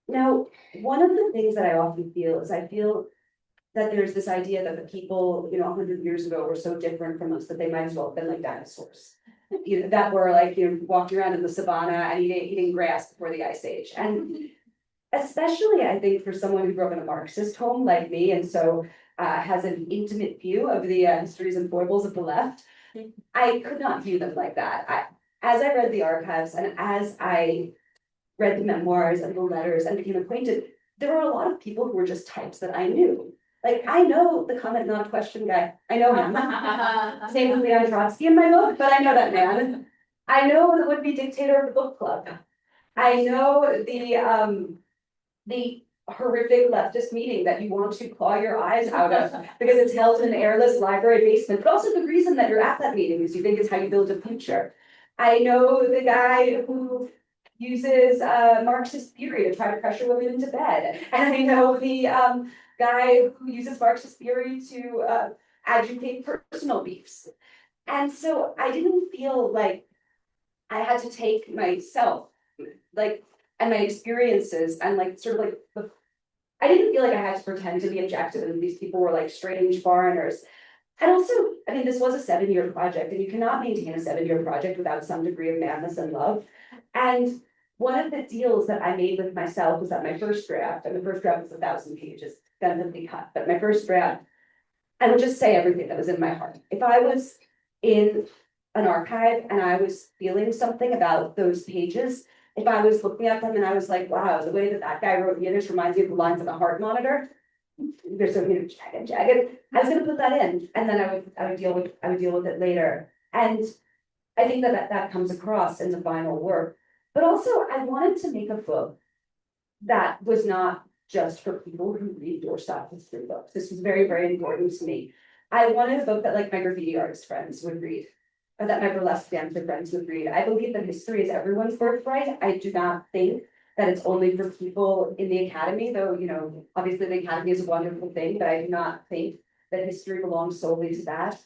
Now, one of the things that I often feel is I feel that there's this idea that the people, 100 years ago were so different from us that they might as well have been like dinosaurs. That were walking around in the savannah and eating grass before the Ice Age. And especially, I think, for someone who grew up in a Marxist home like me, and so has an intimate view of the histories and foibles of the left, I could not view them like that. As I read the archives and as I read the memoirs and the letters and became acquainted, there were a lot of people who were just types that I knew. I know the comment not question guy. I know him. Same with Leon Trotsky in my book, but I know that man. I know the would-be dictator of the book club. I know the horrific leftist meeting that you want to claw your eyes out of because it's held in an airless library basement, but also the reason that you're at that meeting is you think it's how you build a future. I know the guy who uses Marxist theory to try to pressure women into bed. And I know the guy who uses Marxist theory to agitate personal beefs. And so I didn't feel like I had to take myself, and my experiences and I didn't feel like I had to pretend to be objective and these people were strange foreigners. And also, this was a 7-year project and you cannot maintain a 7-year project without some degree of madness and love. And one of the deals that I made with myself was that my first draft, and the first draft was 1,000 pages, extensively cut, but my first draft, I would just say everything that was in my heart. If I was in an archive and I was feeling something about those pages, if I was looking at them and I was like, wow, the way that guy wrote Yiddish reminds me of the lines on a heart monitor. They're so jagged. I was gonna put that in, and then I would deal with it later. And I think that comes across in the final work. But also, I wanted to make a book that was not just for people who read doorstop history books. This was very, very important to me. I wanted a book that my graffiti artist friends would read, or that my burlesque dancer friends would read. I believe that history is everyone's birthright. I do not think that it's only for people in the academy, though, obviously the academy is a wonderful thing, but I do not think that history belongs solely to that.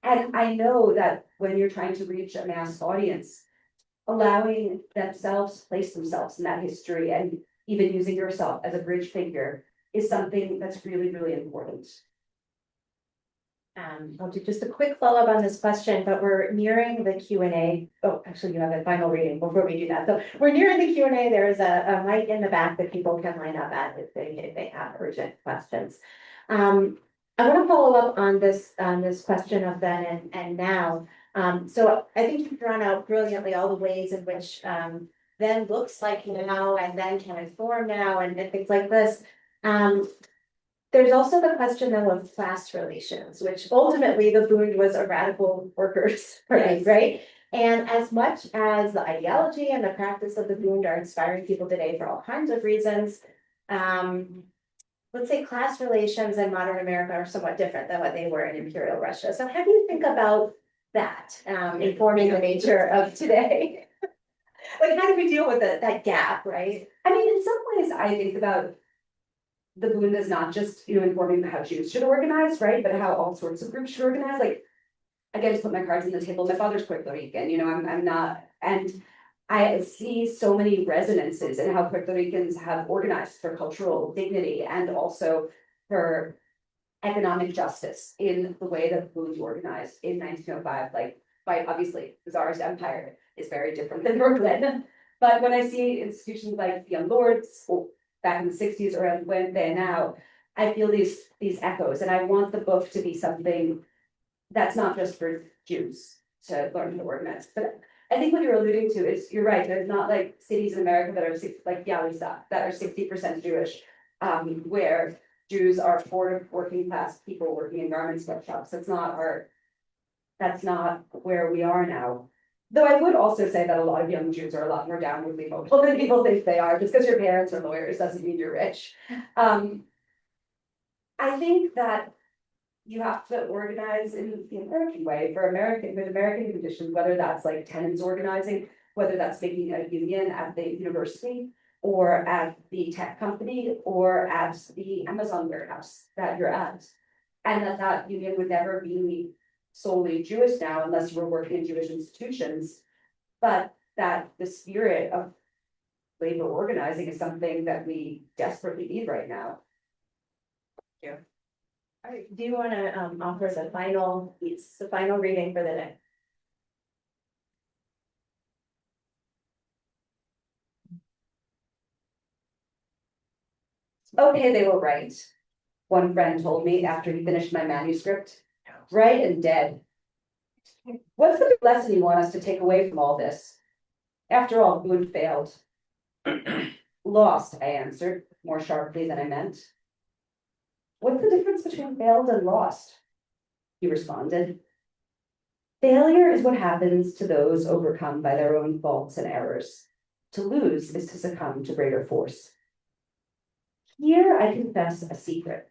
And I know that when you're trying to reach a mass audience, allowing themselves to place themselves in that history and even using yourself as a bridge figure is something that's really, really important. I'll do just a quick follow-up on this question, but we're nearing the Q&A. Oh, actually, you have a final reading before we do that. So we're nearing the Q&A. There is a mic in the back that people can line up at if they have urgent questions. I want to follow up on this question of then and now. So I think you've drawn out brilliantly all the ways in which then looks like now and then can inform now and things like this. There's also the question though of class relations, which ultimately the Bund was a radical workers' party, right? And as much as the ideology and the practice of the Bund are inspiring people today for all kinds of reasons, let's say class relations in modern America are somewhat different than what they were in Imperial Russia. So how do you think about that, informing the nature of today? Like, how do we deal with that gap, right? I mean, in some ways, I think about the Bund as not just, informing how Jews should organize, right? But how all sorts of groups should organize. Like, again, to put my cards on the table, my father's Puerto Rican, I'm not, and I see so many resonances in how Puerto Ricans have organized for cultural dignity and also for economic justice in the way that the Bund organized in 1905. Like, by obviously, the Tsarist Empire is very different than Brooklyn. But when I see institutions like the Young Lords, or back in the 60s or when they're now, I feel these echoes, and I want the book to be something that's not just for Jews to learn to organize. But I think what you're alluding to is, you're right, there's not like cities in America that are like Yalisa, that are 60% Jewish, where Jews are poor working class people working in garment sweatshops. That's not where we are now. Though I would also say that a lot of young Jews are a lot more downwardly mobile than people think they are. Just because your parents are lawyers doesn't mean you're rich. I think that you have to organize in the American way with American conditions, whether that's like tenants organizing, whether that's making a union at the university or at the tech company or at the Amazon warehouse that you're at. And that union would never be solely Jewish now unless you were working in Jewish institutions. But that the spirit of labor organizing is something that we desperately need right now. All right, do you want to offer the final reading for the day? Okay, they were right. One friend told me after he finished my manuscript. Right and dead. What's the big lesson you want us to take away from all this? After all, Bund failed. Lost, I answered, more sharply than I meant. What's the difference between failed and lost? He responded. Failure is what happens to those overcome by their own faults and errors. To lose is to succumb to greater force. Here I confess a secret.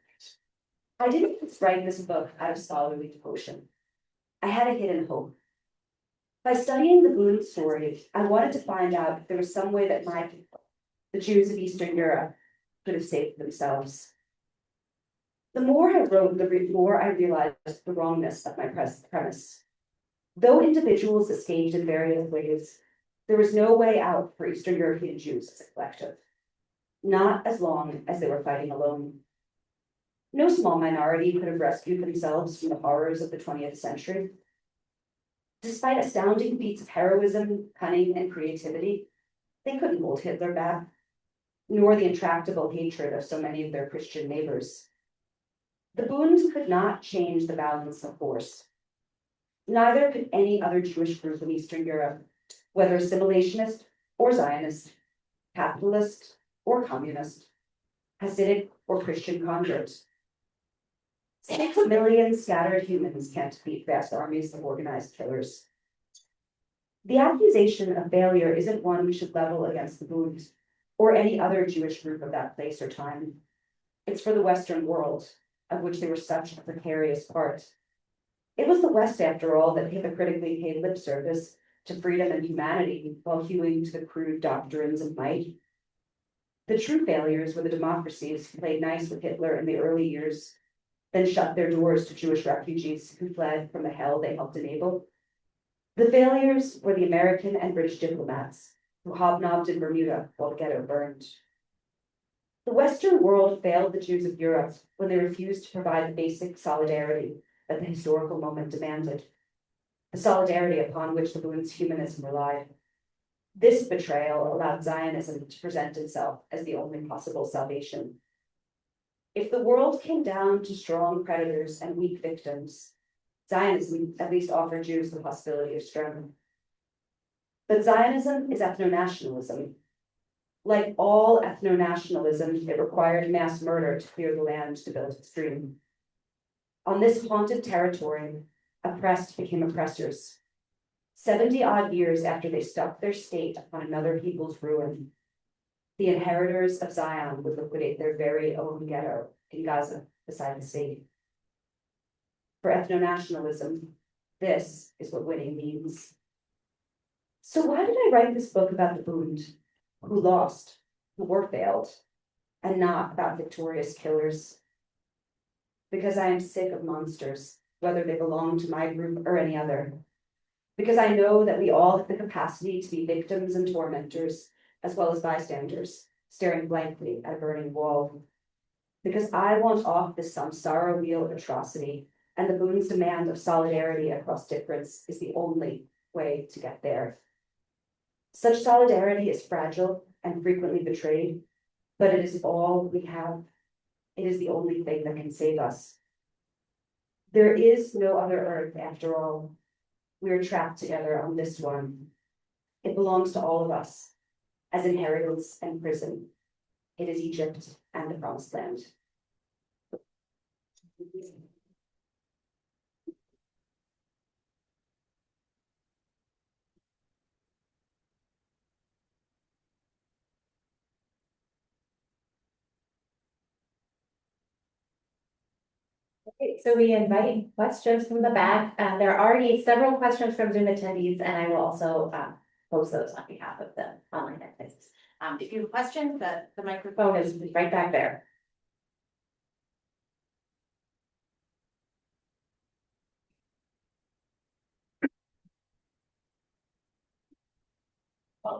I didn't just write this book out of scholarly devotion. I had a hidden hope. By studying the Bund story, I wanted to find out if there was some way that my people, the Jews of Eastern Europe, could have saved themselves. The more I wrote, the more I realized the wrongness of my premise. Though individuals escaped in various ways, there was no way out for Eastern European Jews as a collective. Not as long as they were fighting alone. No small minority could have rescued themselves from the horrors of the 20th century. Despite astounding feats of heroism, cunning, and creativity, they couldn't hold Hitler back, nor the intractable hatred of so many of their Christian neighbors. The Bund could not change the balance of force. Neither could any other Jewish group in Eastern Europe, whether assimilationist or Zionist, capitalist or communist, Hasidic or Christian convert. 6 million scattered humans can't defeat vast armies of organized killers. The accusation of failure isn't one we should level against the Bund or any other Jewish group of that place or time. It's for the Western world, of which they were such a precarious part. It was the West, after all, that hypocritically paid lip service to freedom and humanity while hewing to the crude doctrines of might. The true failures were the democracies who played nice with Hitler in the early years, then shut their doors to Jewish refugees who fled from the hell they helped enable. The failures were the American and British diplomats who hobnobbed in Bermuda while the ghetto burned. The Western world failed the Jews of Europe when they refused to provide the basic solidarity that the historical moment demanded, the solidarity upon which the Bund's humanism relied. This betrayal allowed Zionism to present itself as the only possible salvation. If the world came down to strong predators and weak victims, Zionism at least offered Jews the possibility of strength. But Zionism is ethno-nationalism. Like all ethno-nationalism, it required mass murder to clear the land to build its dream. On this haunted territory, oppressed became oppressors. 70-odd years after they stuck their state on another people's ruin. The inheritors of Zion would liquidate their very own ghetto in Gaza beside the sea. For ethno-nationalism, this is what winning means. So why did I write this book about the Bund, who lost, who war failed, and not about victorious killers? Because I am sick of monsters, whether they belong to my group or any other. Because I know that we all have the capacity to be victims and tormentors, as well as bystanders, staring blankly at a burning wall. Because I want off this samsara wheel of atrocity, and the Bund's demand of solidarity across difference is the only way to get there. Such solidarity is fragile and frequently betrayed, but it is all we have. It is the only thing that can save us. There is no other earth after all. We are trapped together on this one. It belongs to all of us, as inheritance and prison. It is Egypt and the Promised Land. Okay, so we invite questions from the back. There are already several questions from Zoom attendees, and I will also post those on behalf of the online attendees. If you have a question, the microphone is right back there.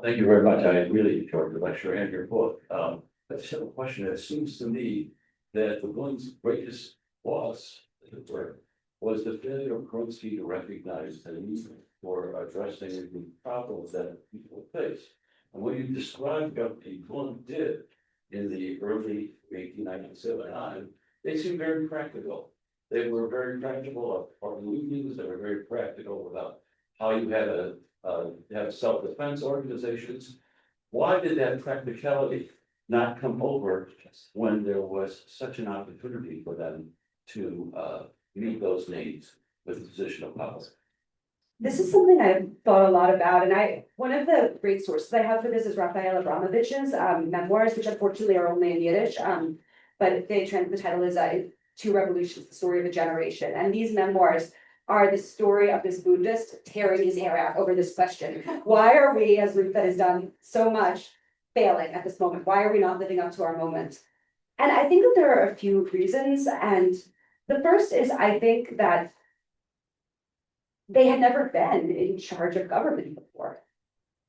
Thank you very much. I really enjoyed the lecture and your book. I just have a question. It seems to me that the Bund's greatest loss, as it were, was the failure of Krotsky to recognize the need for addressing the problems that people face. And what you described what the Bund did in the early 1897, they seem very practical. They were very practical about unions. They were very practical about how you had to have self-defense organizations. Why did that practicality not come over when there was such an opportunity for them to meet those needs with a position of power? This is something I've thought a lot about, and one of the great sources I have for this is Raphael Abramovich's memoirs, which unfortunately are only in Yiddish, but the title is Two Revolutions, the Story of a Generation. And these memoirs are the story of this Buddhist tearing his hair out over this question. Why are we, as Ruth that has done so much, failing at this moment? Why are we not living up to our moment? And I think that there are a few reasons. And the first is, I think that they had never been in charge of government before.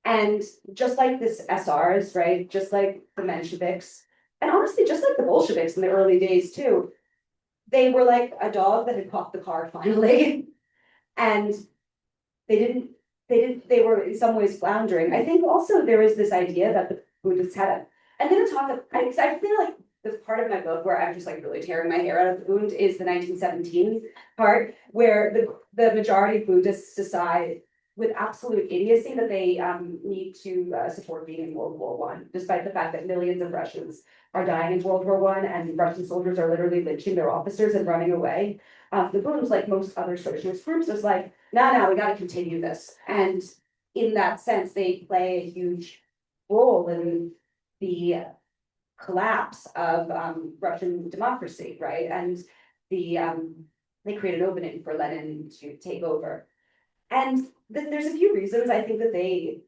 And just like this SRs, right? Just like the Mensheviks, and honestly, just like the Bolsheviks in the early days too, they were like a dog that had caught the car finally. And they were in some ways floundering. I think also there is this idea that the Buddhists had I'm going to talk, I feel like this part of my book where I'm just like really tearing my hair out of the Bund is the 1917 part, where the majority of Buddhists decide with absolute idiocy that they need to support being in World War I, despite the fact that millions of Russians are dying in World War I and Russian soldiers are literally lynching their officers and running away. The Bund, like most other socialist groups, was like, no, we got to continue this. And in that sense, they play a huge role in the collapse of Russian democracy, right? And they create an opening for Lenin to take over. And there's a few reasons I think that they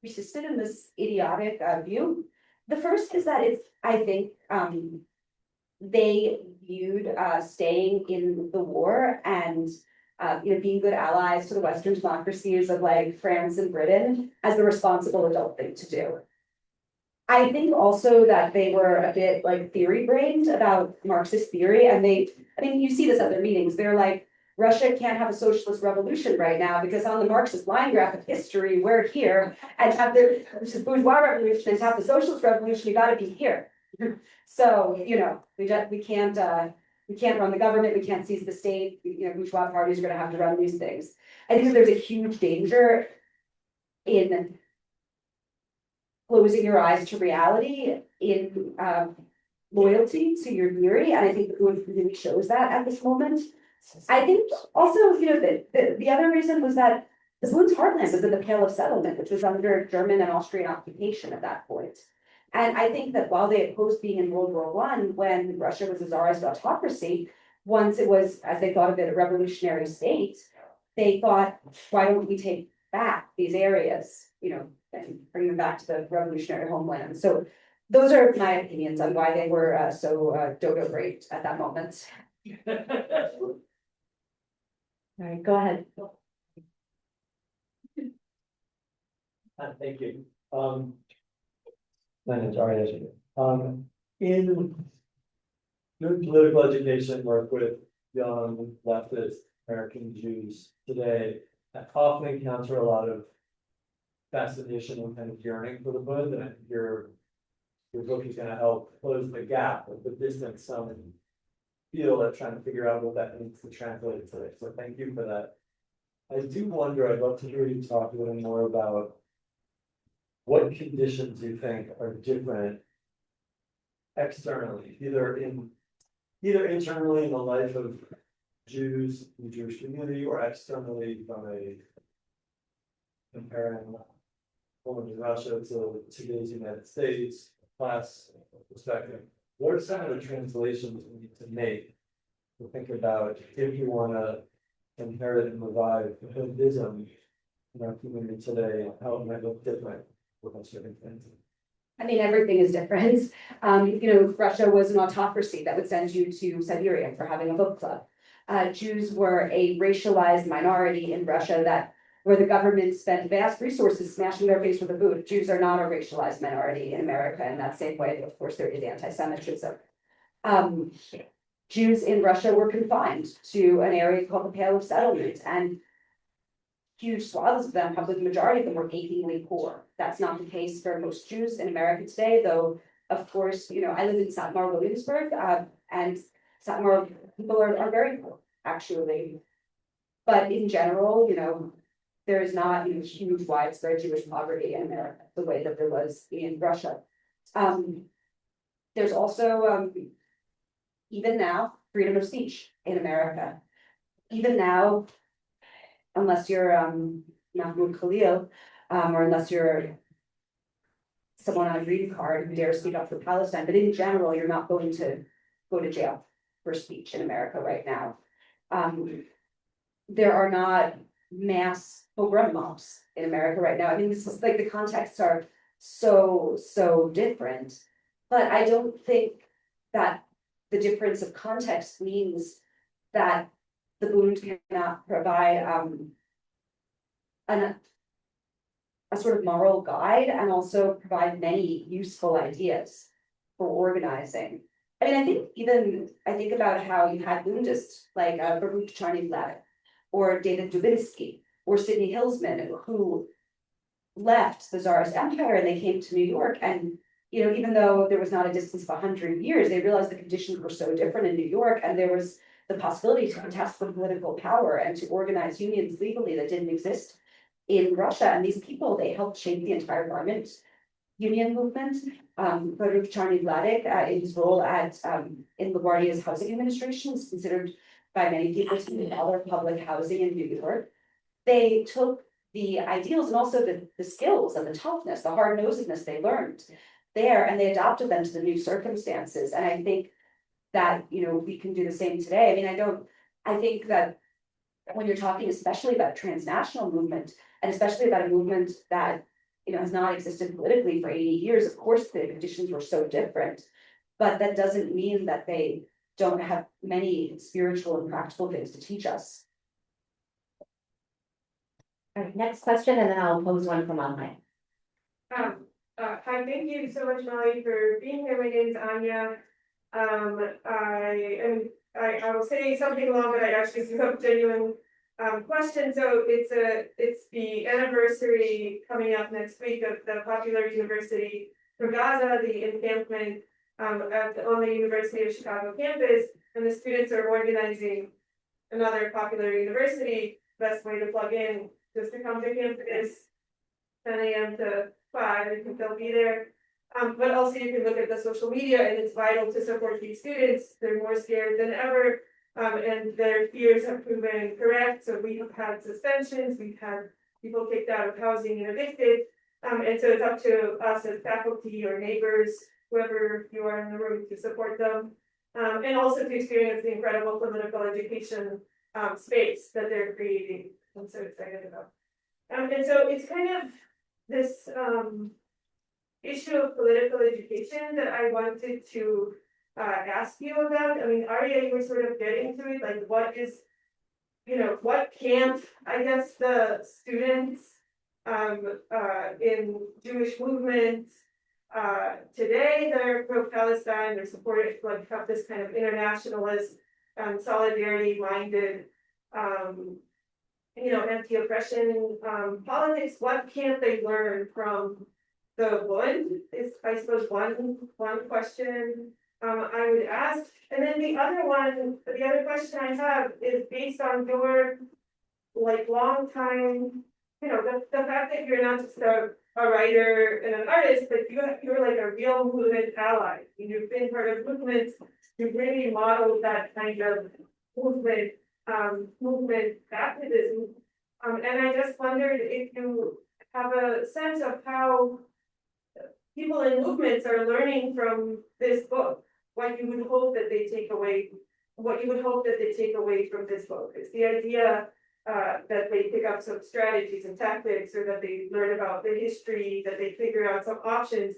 persisted in this idiotic view. The first is that I think they viewed staying in the war and being good allies to the Western democracies of like France and Britain as the responsible adult thing to do. I think also that they were a bit like theory brained about Marxist theory, and you see this at their meetings. They're like, Russia can't have a socialist revolution right now because on the Marxist line graph of history, we're here, and have the bourgeois revolution and to have the socialist revolution, you got to be here. So we can't run the government, we can't seize the state. Bourgeois parties are going to have to run these things. I think that there's a huge danger in closing your eyes to reality, in loyalty to your theory, and I think the Cohen really shows that at this moment. I think also, the other reason was that the Bund's heartland was in the Pale of Settlement, which was under German and Austrian occupation at that point. And I think that while they opposed being in World War One, when Russia was a czarist autocracy, once it was, as they thought of it, a revolutionary state, they thought, why don't we take back these areas, and bring them back to the revolutionary homeland? So those are my opinions on why they were so dodo great at that moment. All right, go ahead. Thank you. My name's Arya. In your political education work with young leftist American Jews today, I often encounter a lot of fascination and kind of yearning for the Bund, and I think your book is going to help close the gap of the distance some feel of trying to figure out what that means to translate today. So thank you for that. I do wonder, I'd love to hear you talk a little more about what conditions you think are different externally, either internally in the life of Jews in the Jewish community, or externally from a comparing former Russia to today's United States class perspective. What are some of the translations we need to make to think about if you want to inherit and revive Buddhism in our community today, how it might look different with certain things? I mean, everything is different. Russia was an autocracy that would send you to Siberia for having a book club. Jews were a racialized minority in Russia where the government spent vast resources smashing their face with a boot. Jews are not a racialized minority in America in that same way. Of course, there is anti-Semitism. Jews in Russia were confined to an area called the Pale of Settlement, and huge swaths of them, probably the majority of them, were achingly poor. That's not the case for most Jews in America today, though, of course, I live in Satmar, Williamsburg, and Satmar people are very poor, actually. But in general, there is not huge widespread Jewish poverty in America the way that there was in Russia. There's also, even now, freedom of speech in America. Even now, unless you're Mahmoud Khalil, or unless you're someone on a green card who dares speak up for Palestine, but in general, you're not going to go to jail for speech in America right now. There are not mass pogrom mobs in America right now. I mean, this is like the contexts are so different, but I don't think that the difference of context means that the Bund cannot provide a sort of moral guide and also provide many useful ideas for organizing. I mean, I think about how you had Bundists like Baruch Charney-Vlad or David Dubinsky or Sidney Hillsman, who left the Tsarist Empire and they came to New York, and even though there was not a distance of 100 years, they realized the conditions were so different in New York, and there was the possibility to contest for political power and to organize unions legally that didn't exist in Russia. And these people, they helped shape the entire garment union movement. Baruch Charney-Vladik, in his role in LaGuardia's housing administration, is considered by many people to be the father of public housing in New York. They took the ideals and also the skills and the toughness, the hard-nosedness they learned there, and they adopted them to the new circumstances. And I think that, we can do the same today. I mean, I think that when you're talking especially about transnational movement, and especially about a movement that, has not existed politically for 80 years, of course, the conditions were so different, but that doesn't mean that they don't have many spiritual and practical things to teach us. All right, next question, and then I'll pose one from online. Hi, thank you so much, Molly, for being here. My name is Anya. I will say something long, but I actually have a genuine question. So it's the anniversary coming up next week of the popular university for Gaza, the encampment on the University of Chicago campus, and the students are organizing another popular university. Best way to plug in, just to come to campus, 10 a.m. to 5, I think they'll be there. But also you can look at the social media, and it's vital to support these students. They're more scared than ever, and their fears have proven correct. So we have had suspensions, we've had people kicked out of housing and evicted. And so it's up to us as faculty or neighbors, whoever you are in the room, to support them. And also to experience the incredible political education space that they're creating. I'm so excited about. And so it's kind of this issue of political education that I wanted to ask you about. I mean, Arya, you were sort of getting to it, like what is, what can't, I guess, the students in Jewish movements today that are pro-Palestine, they're supported, like have this kind of internationalist, solidarity-minded, anti-oppression politics. What can't they learn from the Bund is, I suppose, one question I would ask. And then the other question I have is based on your long time, the fact that you're not just a writer and an artist, but you're like a real movement ally. You've been part of movements, you've really modeled that kind of movement activism. And I just wondered if you have a sense of how people in movements are learning from this book, what you would hope that they take away from this book. It's the idea that they pick up some strategies and tactics, or that they learn about the history, that they figure out some options.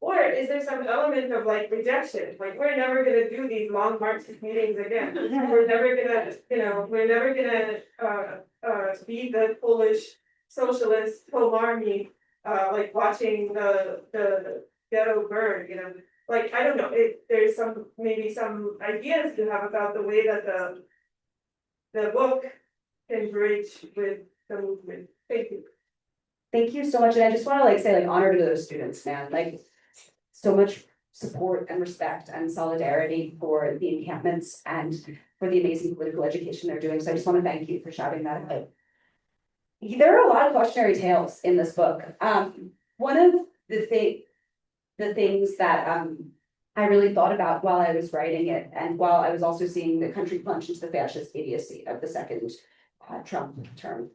Or is there some element of rejection? We're never gonna do these long Marxist meetings again. We're never gonna, be the Polish socialist home army, watching the ghetto burn, I don't know, if there's maybe some ideas you have about the way that the book can bridge with the movement. Thank you. Thank you so much, and I just want to say honor to those students, man. So much support and respect and solidarity for the encampments and for the amazing political education they're doing. So I just want to thank you for shouting that out. There are a lot of cautionary tales in this book. One of the things that I really thought about while I was writing it, and while I was also seeing the country plunge into the fascist idiocy of the second Trump term,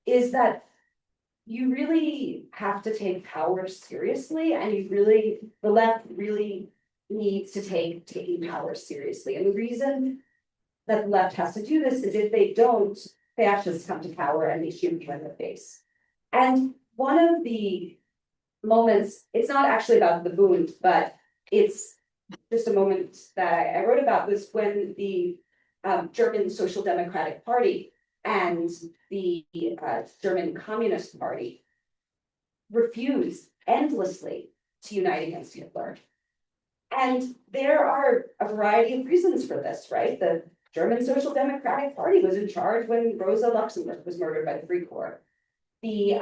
is that you really have to take power seriously, and the left really needs to take taking power seriously. And the reason that the left has to do this is if they don't, fascists come to power and they shoot you in the face. And one of the moments, it's not actually about the Bund, but it's just a moment that I wrote about, was when the German Social Democratic Party and the German Communist Party refused endlessly to unite against Hitler. And there are a variety of reasons for this, right? The German Social Democratic Party was in charge when Rosa Luxemburg was murdered by the Free Corps. The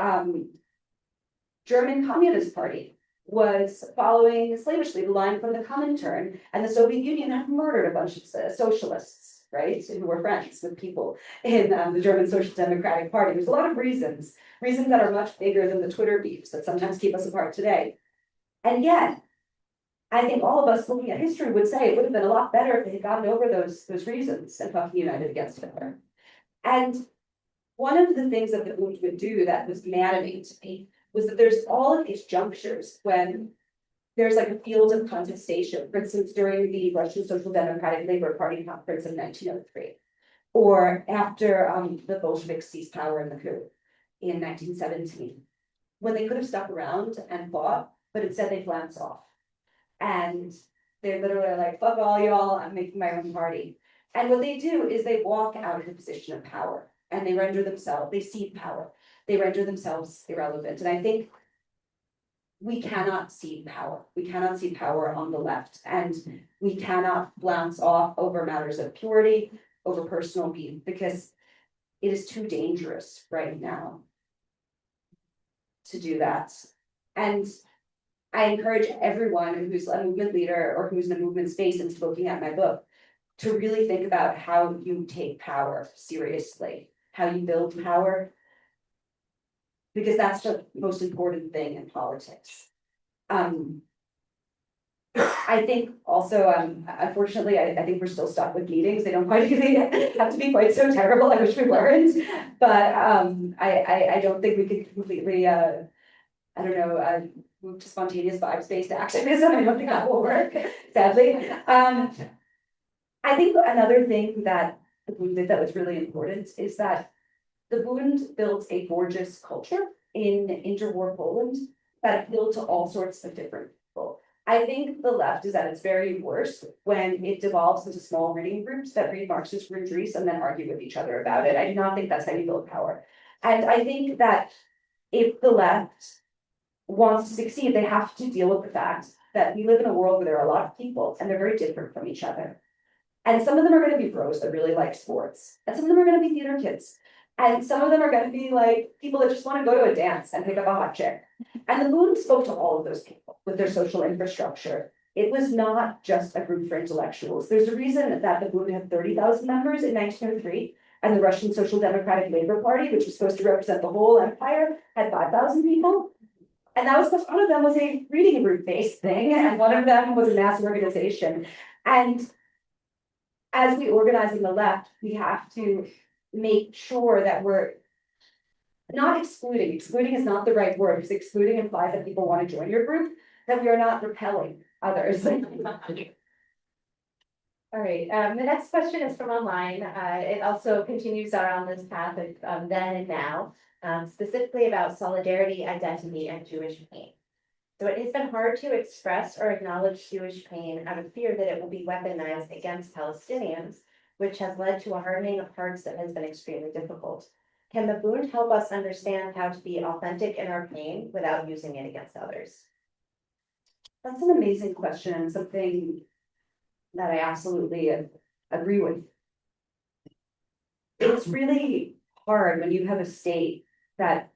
German Communist Party was following slavishly the line from the Comintern, and the Soviet Union had murdered a bunch of socialists, right, who were friends with people in the German Social Democratic Party. There's a lot of reasons that are much bigger than the Twitter beefs that sometimes keep us apart today. And yet, I think all of us looking at history would say it would have been a lot better if they had gotten over those reasons and fucking united against Hitler. And one of the things that the Bund would do that was maddening to me was that there's all of these junctures when there's a field of contestation, for instance, during the Russian Social Democratic Labor Party conference in 1903, or after the Bolsheviks seized power in the coup in 1917, when they could have stuck around and fought, but instead they glance off. And they're literally like, fuck all y'all, I'm making my own party. And what they do is they walk out of the position of power, and they cede power. They render themselves irrelevant. And I think we cannot cede power. We cannot cede power on the left, and we cannot glance off over matters of purity, over personal being, because it is too dangerous right now to do that. And I encourage everyone who's a movement leader or who's in a movement space and is looking at my book to really think about how you take power seriously, how you build power, because that's the most important thing in politics. I think also, unfortunately, I think we're still stuck with meetings. They don't quite have to be quite so terrible. I wish we weren't, but I don't think we could completely I don't know, move to spontaneous vibes-based activism. I don't think that will work, sadly. I think another thing that the Bund did that was really important is that the Bund built a gorgeous culture in interwar Poland that appealed to all sorts of different people. I think the left is at its very worst when it devolves into small reading groups that read Marxist treatise and then argue with each other about it. I do not think that's how you build power. And I think that if the left wants to succeed, they have to deal with the fact that we live in a world where there are a lot of people and they're very different from each other. And some of them are going to be bros that really like sports, and some of them are going to be theater kids. And some of them are going to be like people that just want to go to a dance and pick up a hot chick. And the Bund spoke to all of those people with their social infrastructure. It was not just a group for intellectuals. There's a reason that the Bund had 30,000 members in 1903, and the Russian Social Democratic Labor Party, which was supposed to represent the whole empire, had 5,000 people. And that was because one of them was a reading group-based thing, and one of them was a mass organization. And as we organize in the left, we have to make sure that we're not excluding. Excluding is not the right word, because excluding implies that people want to join your group, that we are not repelling others. All right, the next question is from online. It also continues around this path of then and now, specifically about solidarity, identity, and Jewish pain. So it has been hard to express or acknowledge Jewish pain out of fear that it will be weaponized against Palestinians, which has led to a hardening of hearts that has been extremely difficult. Can the Bund help us understand how to be authentic in our pain without using it against others? That's an amazing question, and something that I absolutely agree with. It's really hard when you have a state that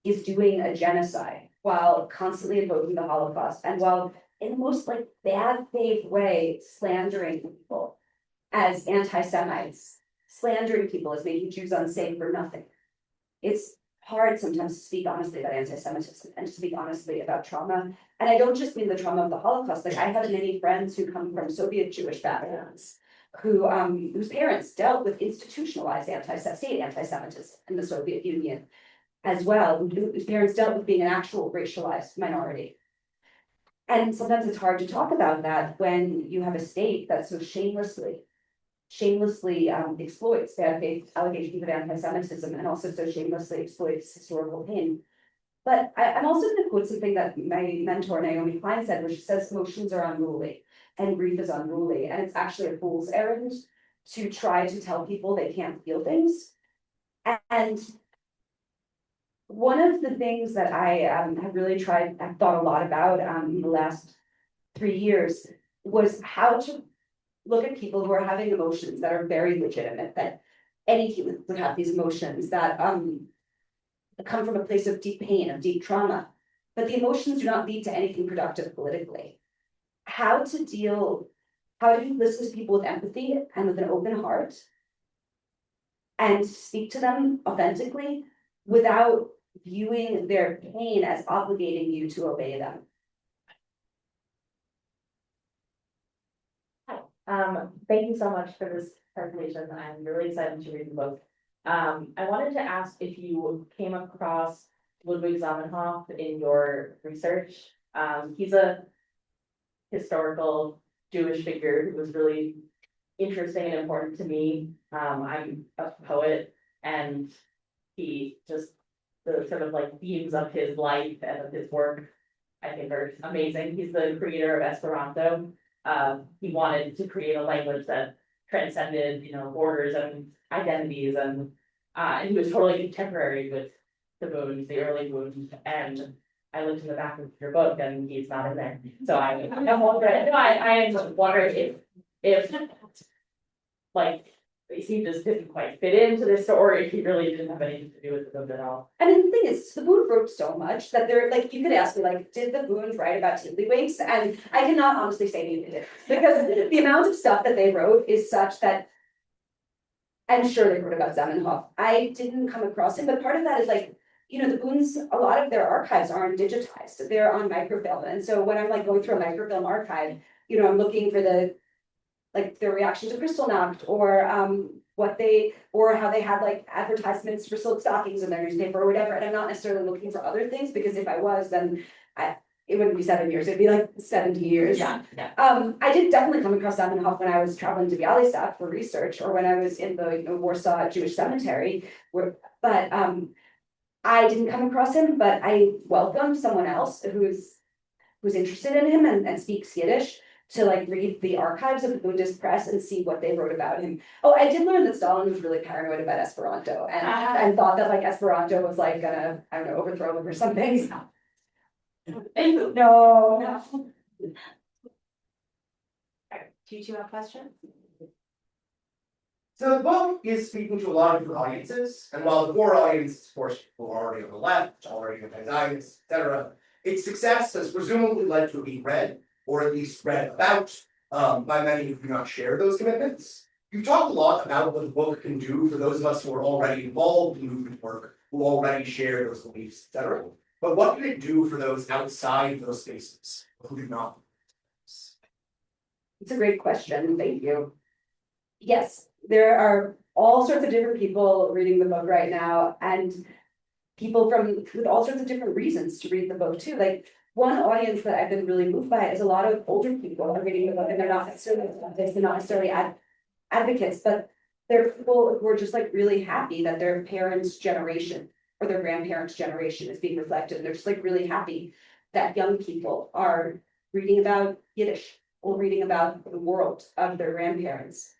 is doing a genocide while constantly invoking the Holocaust, and while in the most like bad faith way slandering people as anti-Semites, slandering people as making Jews unsafe for nothing. It's hard sometimes to speak honestly about anti-Semitism and to speak honestly about trauma. And I don't just mean the trauma of the Holocaust. Like, I have many friends who come from Soviet Jewish backgrounds who whose parents dealt with institutionalized state anti-Semitism in the Soviet Union as well, whose parents dealt with being an actual racialized minority. And sometimes it's hard to talk about that when you have a state that so shamelessly exploits bad faith allegations of anti-Semitism, and also so shamelessly exploits historical pain. But I'm also going to quote something that my mentor Naomi Klein said, where she says emotions are unruly and grief is unruly, and it's actually a fool's errand to try to tell people they can't feel things. And one of the things that I have really I've thought a lot about in the last 3 years was how to look at people who are having emotions that are very legitimate, that any human would have these emotions that come from a place of deep pain, of deep trauma, but the emotions do not lead to anything productive politically. How do you listen to people with empathy and with an open heart and speak to them authentically without viewing their pain as obligating you to obey them? Thank you so much for this presentation. I'm really excited to read the book. I wanted to ask if you came across Ludwig Zamenhof in your research. He's a historical Jewish figure who was really interesting and important to me. I'm a poet, and he just, the sort of like themes of his life and of his work, I think are amazing. He's the creator of Esperanto. He wanted to create a language that transcended, borders and identities, and he was totally contemporary with the Bund, the early Bund, and I looked in the back of your book and he's not in there. So I'm wondering, I am wondering if like, he just didn't quite fit into this story, he really didn't have anything to do with the Bund at all. I mean, the thing is, the Bund wrote so much that they're like, you could ask me, like, did the Bund write about tiddlywinks? And I cannot honestly say they did, because the amount of stuff that they wrote is such that I'm sure they wrote about Zamenhof. I didn't come across him, but part of that is like, the Bunds, a lot of their archives aren't digitized, they're on microfilm. And so when I'm like going through a microfilm archive, I'm looking for the like their reaction to Kristallnacht, or or how they had like advertisements for silk stockings in their newspaper or whatever, and I'm not necessarily looking for other things, because if I was, then it wouldn't be 7 years, it'd be like 70 years. Yeah. I did definitely come across Zamenhof when I was traveling to Bialystok for research, or when I was in the Warsaw Jewish Cemetery, but I didn't come across him, but I welcome someone else who's interested in him and speaks Yiddish to like read the archives of the Buddhist press and see what they wrote about him. Oh, I did learn that Stalin was really paranoid about Esperanto and thought that like Esperanto was like gonna, I don't know, overthrow him or something. No. Do you two have questions? So the book is speaking to a lot of different audiences, and while the core audience is, of course, people who are already on the left, already anti-Zionists, etc., its success has presumably led to it being read, or at least read about, by many who do not share those commitments. You've talked a lot about what the book can do for those of us who are already involved in movement work, who already share those beliefs, etc. But what can it do for those outside those spaces who do not? It's a great question, thank you. Yes, there are all sorts of different people reading the book right now, and people with all sorts of different reasons to read the book too. Like one audience that I've been really moved by is a lot of older people are reading the book, and they're not necessarily advocates, but they're people who are just like really happy that their parents' generation or their grandparents' generation is being reflected. And they're just like really happy that young people are reading about Yiddish or reading about the world of their grandparents.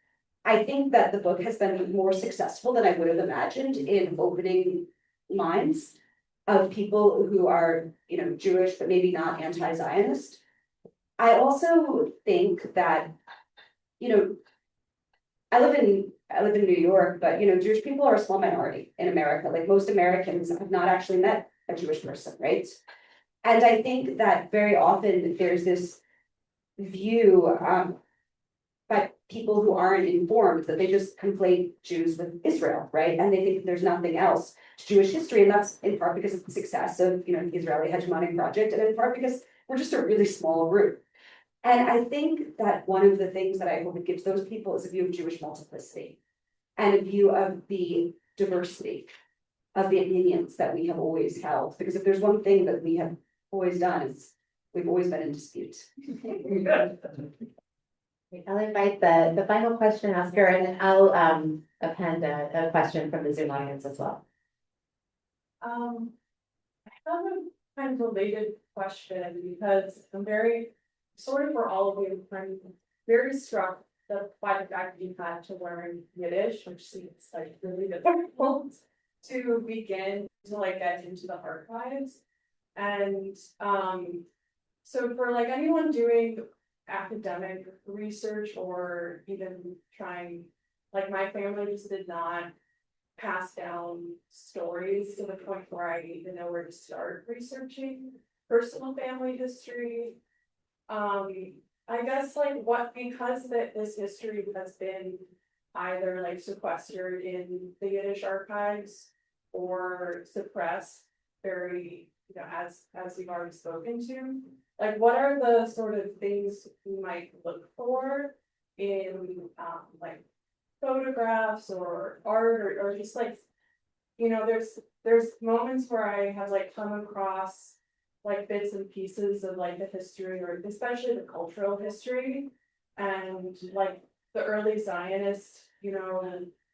I think that the book has been more successful than I would have imagined in opening minds of people who are, Jewish, but maybe not anti-Zionist. I also think that, I live in New York, but Jewish people are a small minority in America. Like most Americans have not actually met a Jewish person, right? And I think that very often there's this view by people who aren't informed that they just conflate Jews with Israel, right? And they think there's nothing else to Jewish history, and that's in part because of the success of the Israeli hegemonic project, and in part because we're just a really small group. And I think that one of the things that I hope it gives those people is a view of Jewish multiplicity and a view of the diversity of the opinions that we have always held. Because if there's one thing that we have always done, is we've always been in dispute. I'll invite the final question asker, and I'll append a question from the Zoom audience as well. I have a kind of related question, because I'm very, sort of for all of you, I'm very struck by the fact that you had to learn Yiddish, which seems like really difficult to begin to like get into the archives. And so for like anyone doing academic research or even trying, like my family just did not pass down stories to the point where I even know where to start researching personal family history. I guess like because this history has been either like sequestered in the Yiddish archives or suppressed very, as we've already spoken to, like what are the sort of things we might look for in like photographs or art or just like, there's moments where I have like come across like bits and pieces of like the history, or especially the cultural history, and like the early Zionist,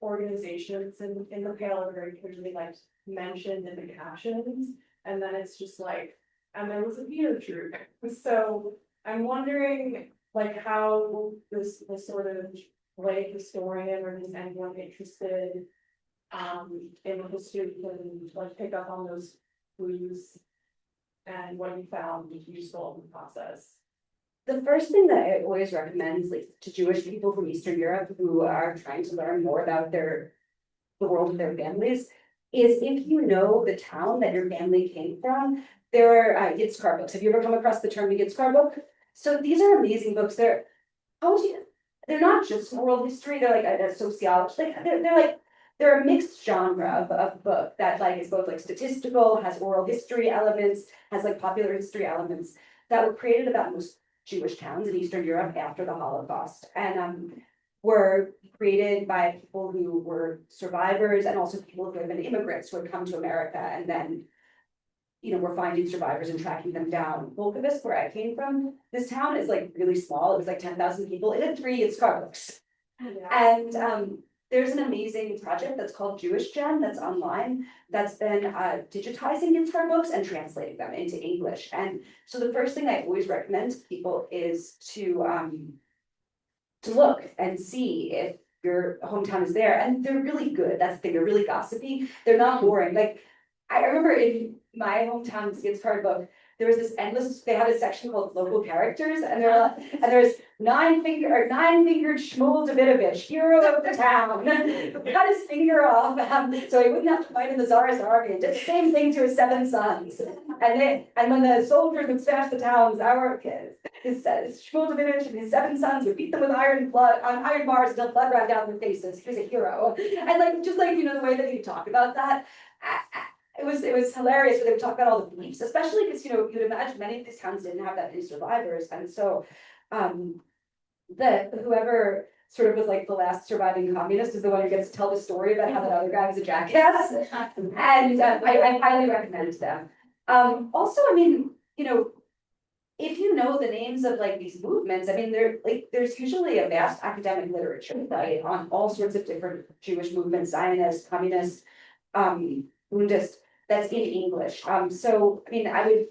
organizations in the Pale are very clearly like mentioned in the captions, and then it's just like, and there was a theater troupe. So I'm wondering like how this sort of lay historian, or just anyone interested in the history can like pick up on those clues and what you found useful in the process. The first thing that I always recommend like to Jewish people from Eastern Europe who are trying to learn more about the world of their families is, if you know the town that your family came from, there are Yitzhar books. Have you ever come across the term the Yitzhar book? So these are amazing books. They're not just oral history, they're like a sociology, they're a mixed genre of book that like is both like statistical, has oral history elements, has like popular history elements that were created about most Jewish towns in Eastern Europe after the Holocaust. And were created by people who were survivors and also people who had been immigrants who had come to America and then, were finding survivors and tracking them down. Volkovsk, where I came from, this town is like really small. It was like 10,000 people. It had 3 Yitzhak books. And there's an amazing project that's called Jewish Gen that's online that's been digitizing Yitzhak books and translating them into English. And so the first thing I always recommend to people is to look and see if your hometown is there. And they're really good. That's the thing. They're really gossipy. They're not boring. Like I remember in my hometown's Yitzhak book, there was this endless, they had a section called local characters, and there's nine-fingered Shmuel Davidovich, hero of the town, cut his finger off, so he wouldn't have to fight in the Tsarist army, did the same thing to his 7 sons. And when the soldiers would smash the towns, his Shmuel Davidovich and his 7 sons would beat them with iron bars until blood ran down their faces. He was a hero. And the way that you talk about that, it was hilarious when they would talk about all the beliefs, especially because you'd imagine many of these towns didn't have that many survivors, and so whoever sort of was like the last surviving communist is the one who gets to tell the story about how that other guy was a jackass, and I highly recommend them. Also, if you know the names of like these movements, there's usually a vast academic literature, right, on all sorts of different Jewish movements, Zionist, communist, Bundist, that's in English. So I would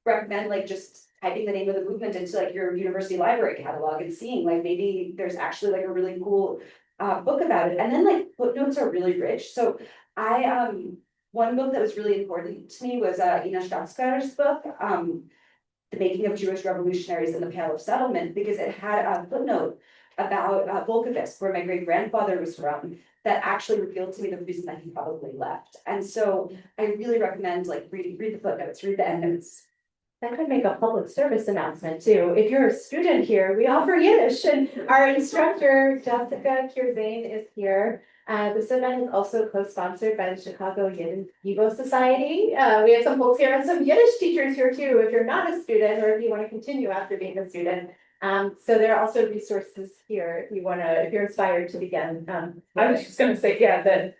recommend like just typing the name of the movement into like your university library catalog and seeing like maybe there's actually like a really cool book about it. And then like footnotes are really rich. So one book that was really important to me was Ina Statskar's book, The Making of Jewish Revolutionaries in the Pale of Settlement, because it had a footnote about Volkovsk, where my great grandfather was from, that actually revealed to me the reason that he probably left. And so I really recommend like read the footnotes, read the endnotes. That could make a public service announcement too. If you're a student here, we offer Yiddish, and our instructor, Jessica Kirzane, is here. This event is also co-sponsored by the Chicago Yivo Society. We have some folks here and some Yiddish teachers here too, if you're not a student or if you want to continue after being a student. So there are also resources here if you're inspired to begin. I was just gonna say, that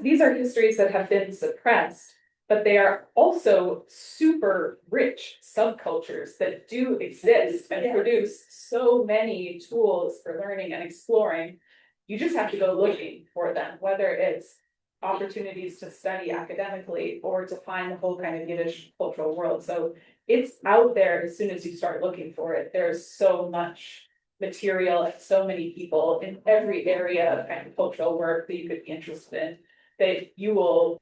these are histories that have been suppressed, but they are also super rich subcultures that do exist and produce so many tools for learning and exploring. You just have to go looking for them, whether it's opportunities to study academically or to find the whole kind of Yiddish cultural world. So it's out there as soon as you start looking for it. There's so much material and so many people in every area of kind of cultural work that you could be interested in that you will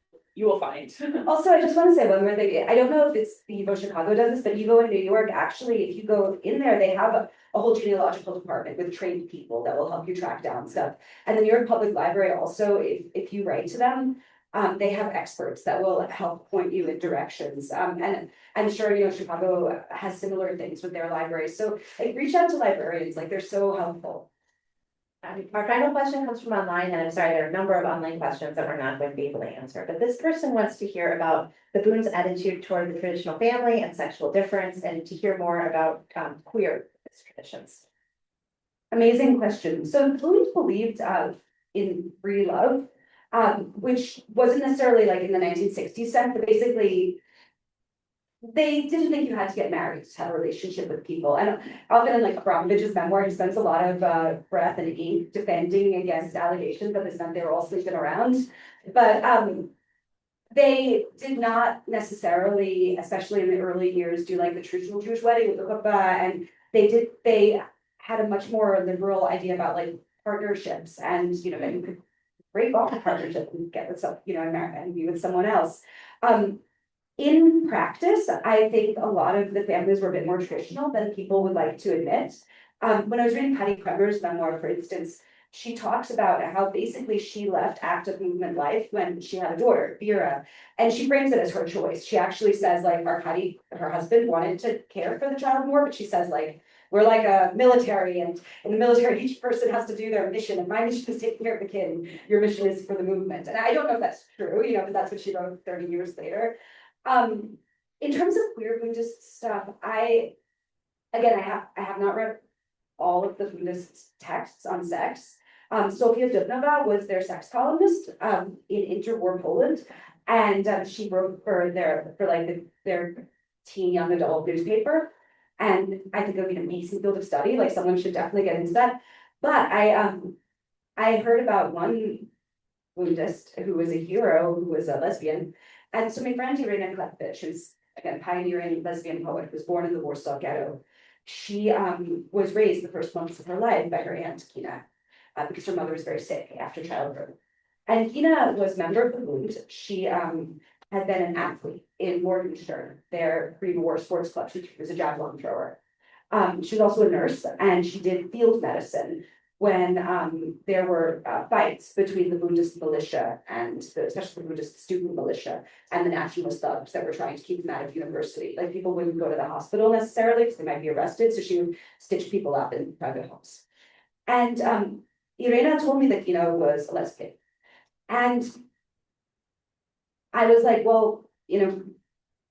find. Also, I just want to say one more thing. I don't know if it's the Yivo Chicago does this, but Yivo in New York, actually, if you go in there, they have a whole genealogical department with trained people that will help you track down stuff. And the New York Public Library also, if you write to them, they have experts that will help point you in directions. And I'm sure, Chicago has similar things with their libraries. So like reach out to librarians, like they're so helpful. Our final question comes from online, and I'm sorry, there are a number of online questions that we're not going to be able to answer, but this person wants to hear about the Bund's attitude toward the traditional family and sexual difference, and to hear more about queer traditions. Amazing question. So the Bund believed in free love, which wasn't necessarily like in the 1960s sense, but basically they didn't think you had to get married to have a relationship with people. And often in like Abramovich's memoir, he spends a lot of breath and ink defending against allegations that this meant they were all sleeping around. But they did not necessarily, especially in the early years, do like the traditional Jewish wedding with the chuppah, and they had a much more liberal idea about like partnerships, and that you could break off a partnership and get with some, and be with someone else. In practice, I think a lot of the families were a bit more traditional than people would like to admit. When I was reading Patty Kremer's memoir, for instance, she talks about how basically she left active movement life when she had a daughter, Vera, and she frames it as her choice. She actually says like Arkady, her husband, wanted to care for the child more, but she says like, we're like a military, and in the military, each person has to do their mission, and my mission is taking care of the kid, and your mission is for the movement. And I don't know if that's true, but that's what she wrote 30 years later. In terms of queer Buddhist stuff, I again, I have not read all of the Buddhist texts on sex. Sofia Dubnova was their sex columnist, in interwar Poland. And, she wrote for their teen young adult newspaper. And I think it would be an amazing field of study, like someone should definitely get into that. But I heard about one Buddhist who was a hero, who was a lesbian. And so my friend Irina Klepvich, who's again pioneering lesbian poet, was born in the Warsaw Ghetto. She was raised the first months of her life by her aunt Kina, because her mother was very sick after childbirth. And Kina was member of the Bund. She had been an athlete in Morgenstern, their pre-war sports club. She was a javelin thrower. She was also a nurse, and she did field medicine when there were fights between the Buddhist militia and especially the Buddhist student militia and the nationalist thugs that were trying to keep them out of university. Like, people wouldn't go to the hospital necessarily because they might be arrested, so she would stitch people up in private homes. And Irena told me that Kina was a lesbian. And I was like, well,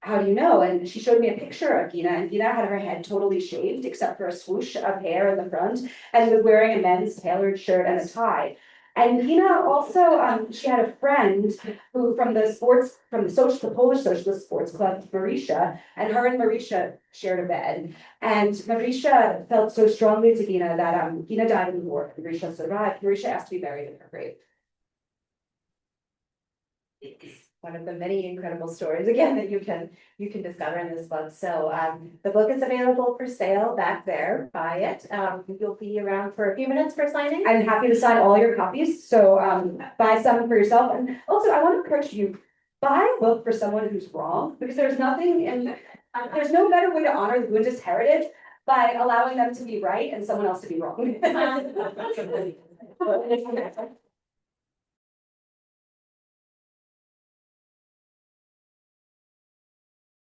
how do you know? And she showed me a picture of Gina, and Gina had her head totally shaved except for a swoosh of hair in the front, and was wearing a men's tailored shirt and a tie. And Gina also, she had a friend who from the Polish Socialist Sports Club, Marisha, and her and Marisha shared a bed. And Marisha felt so strongly to Gina that Gina died in the war, and Marisha survived. Marisha asked to be buried in her grave. One of the many incredible stories, again, that you can discover in this book. So the book is available for sale back there. Buy it. You'll be around for a few minutes for signing. I'm happy to sign all your copies. So buy some for yourself. And also, I want to encourage you, buy a book for someone who's wrong, because there's no better way to honor the Buddhist heritage by allowing them to be right and someone else to be wrong.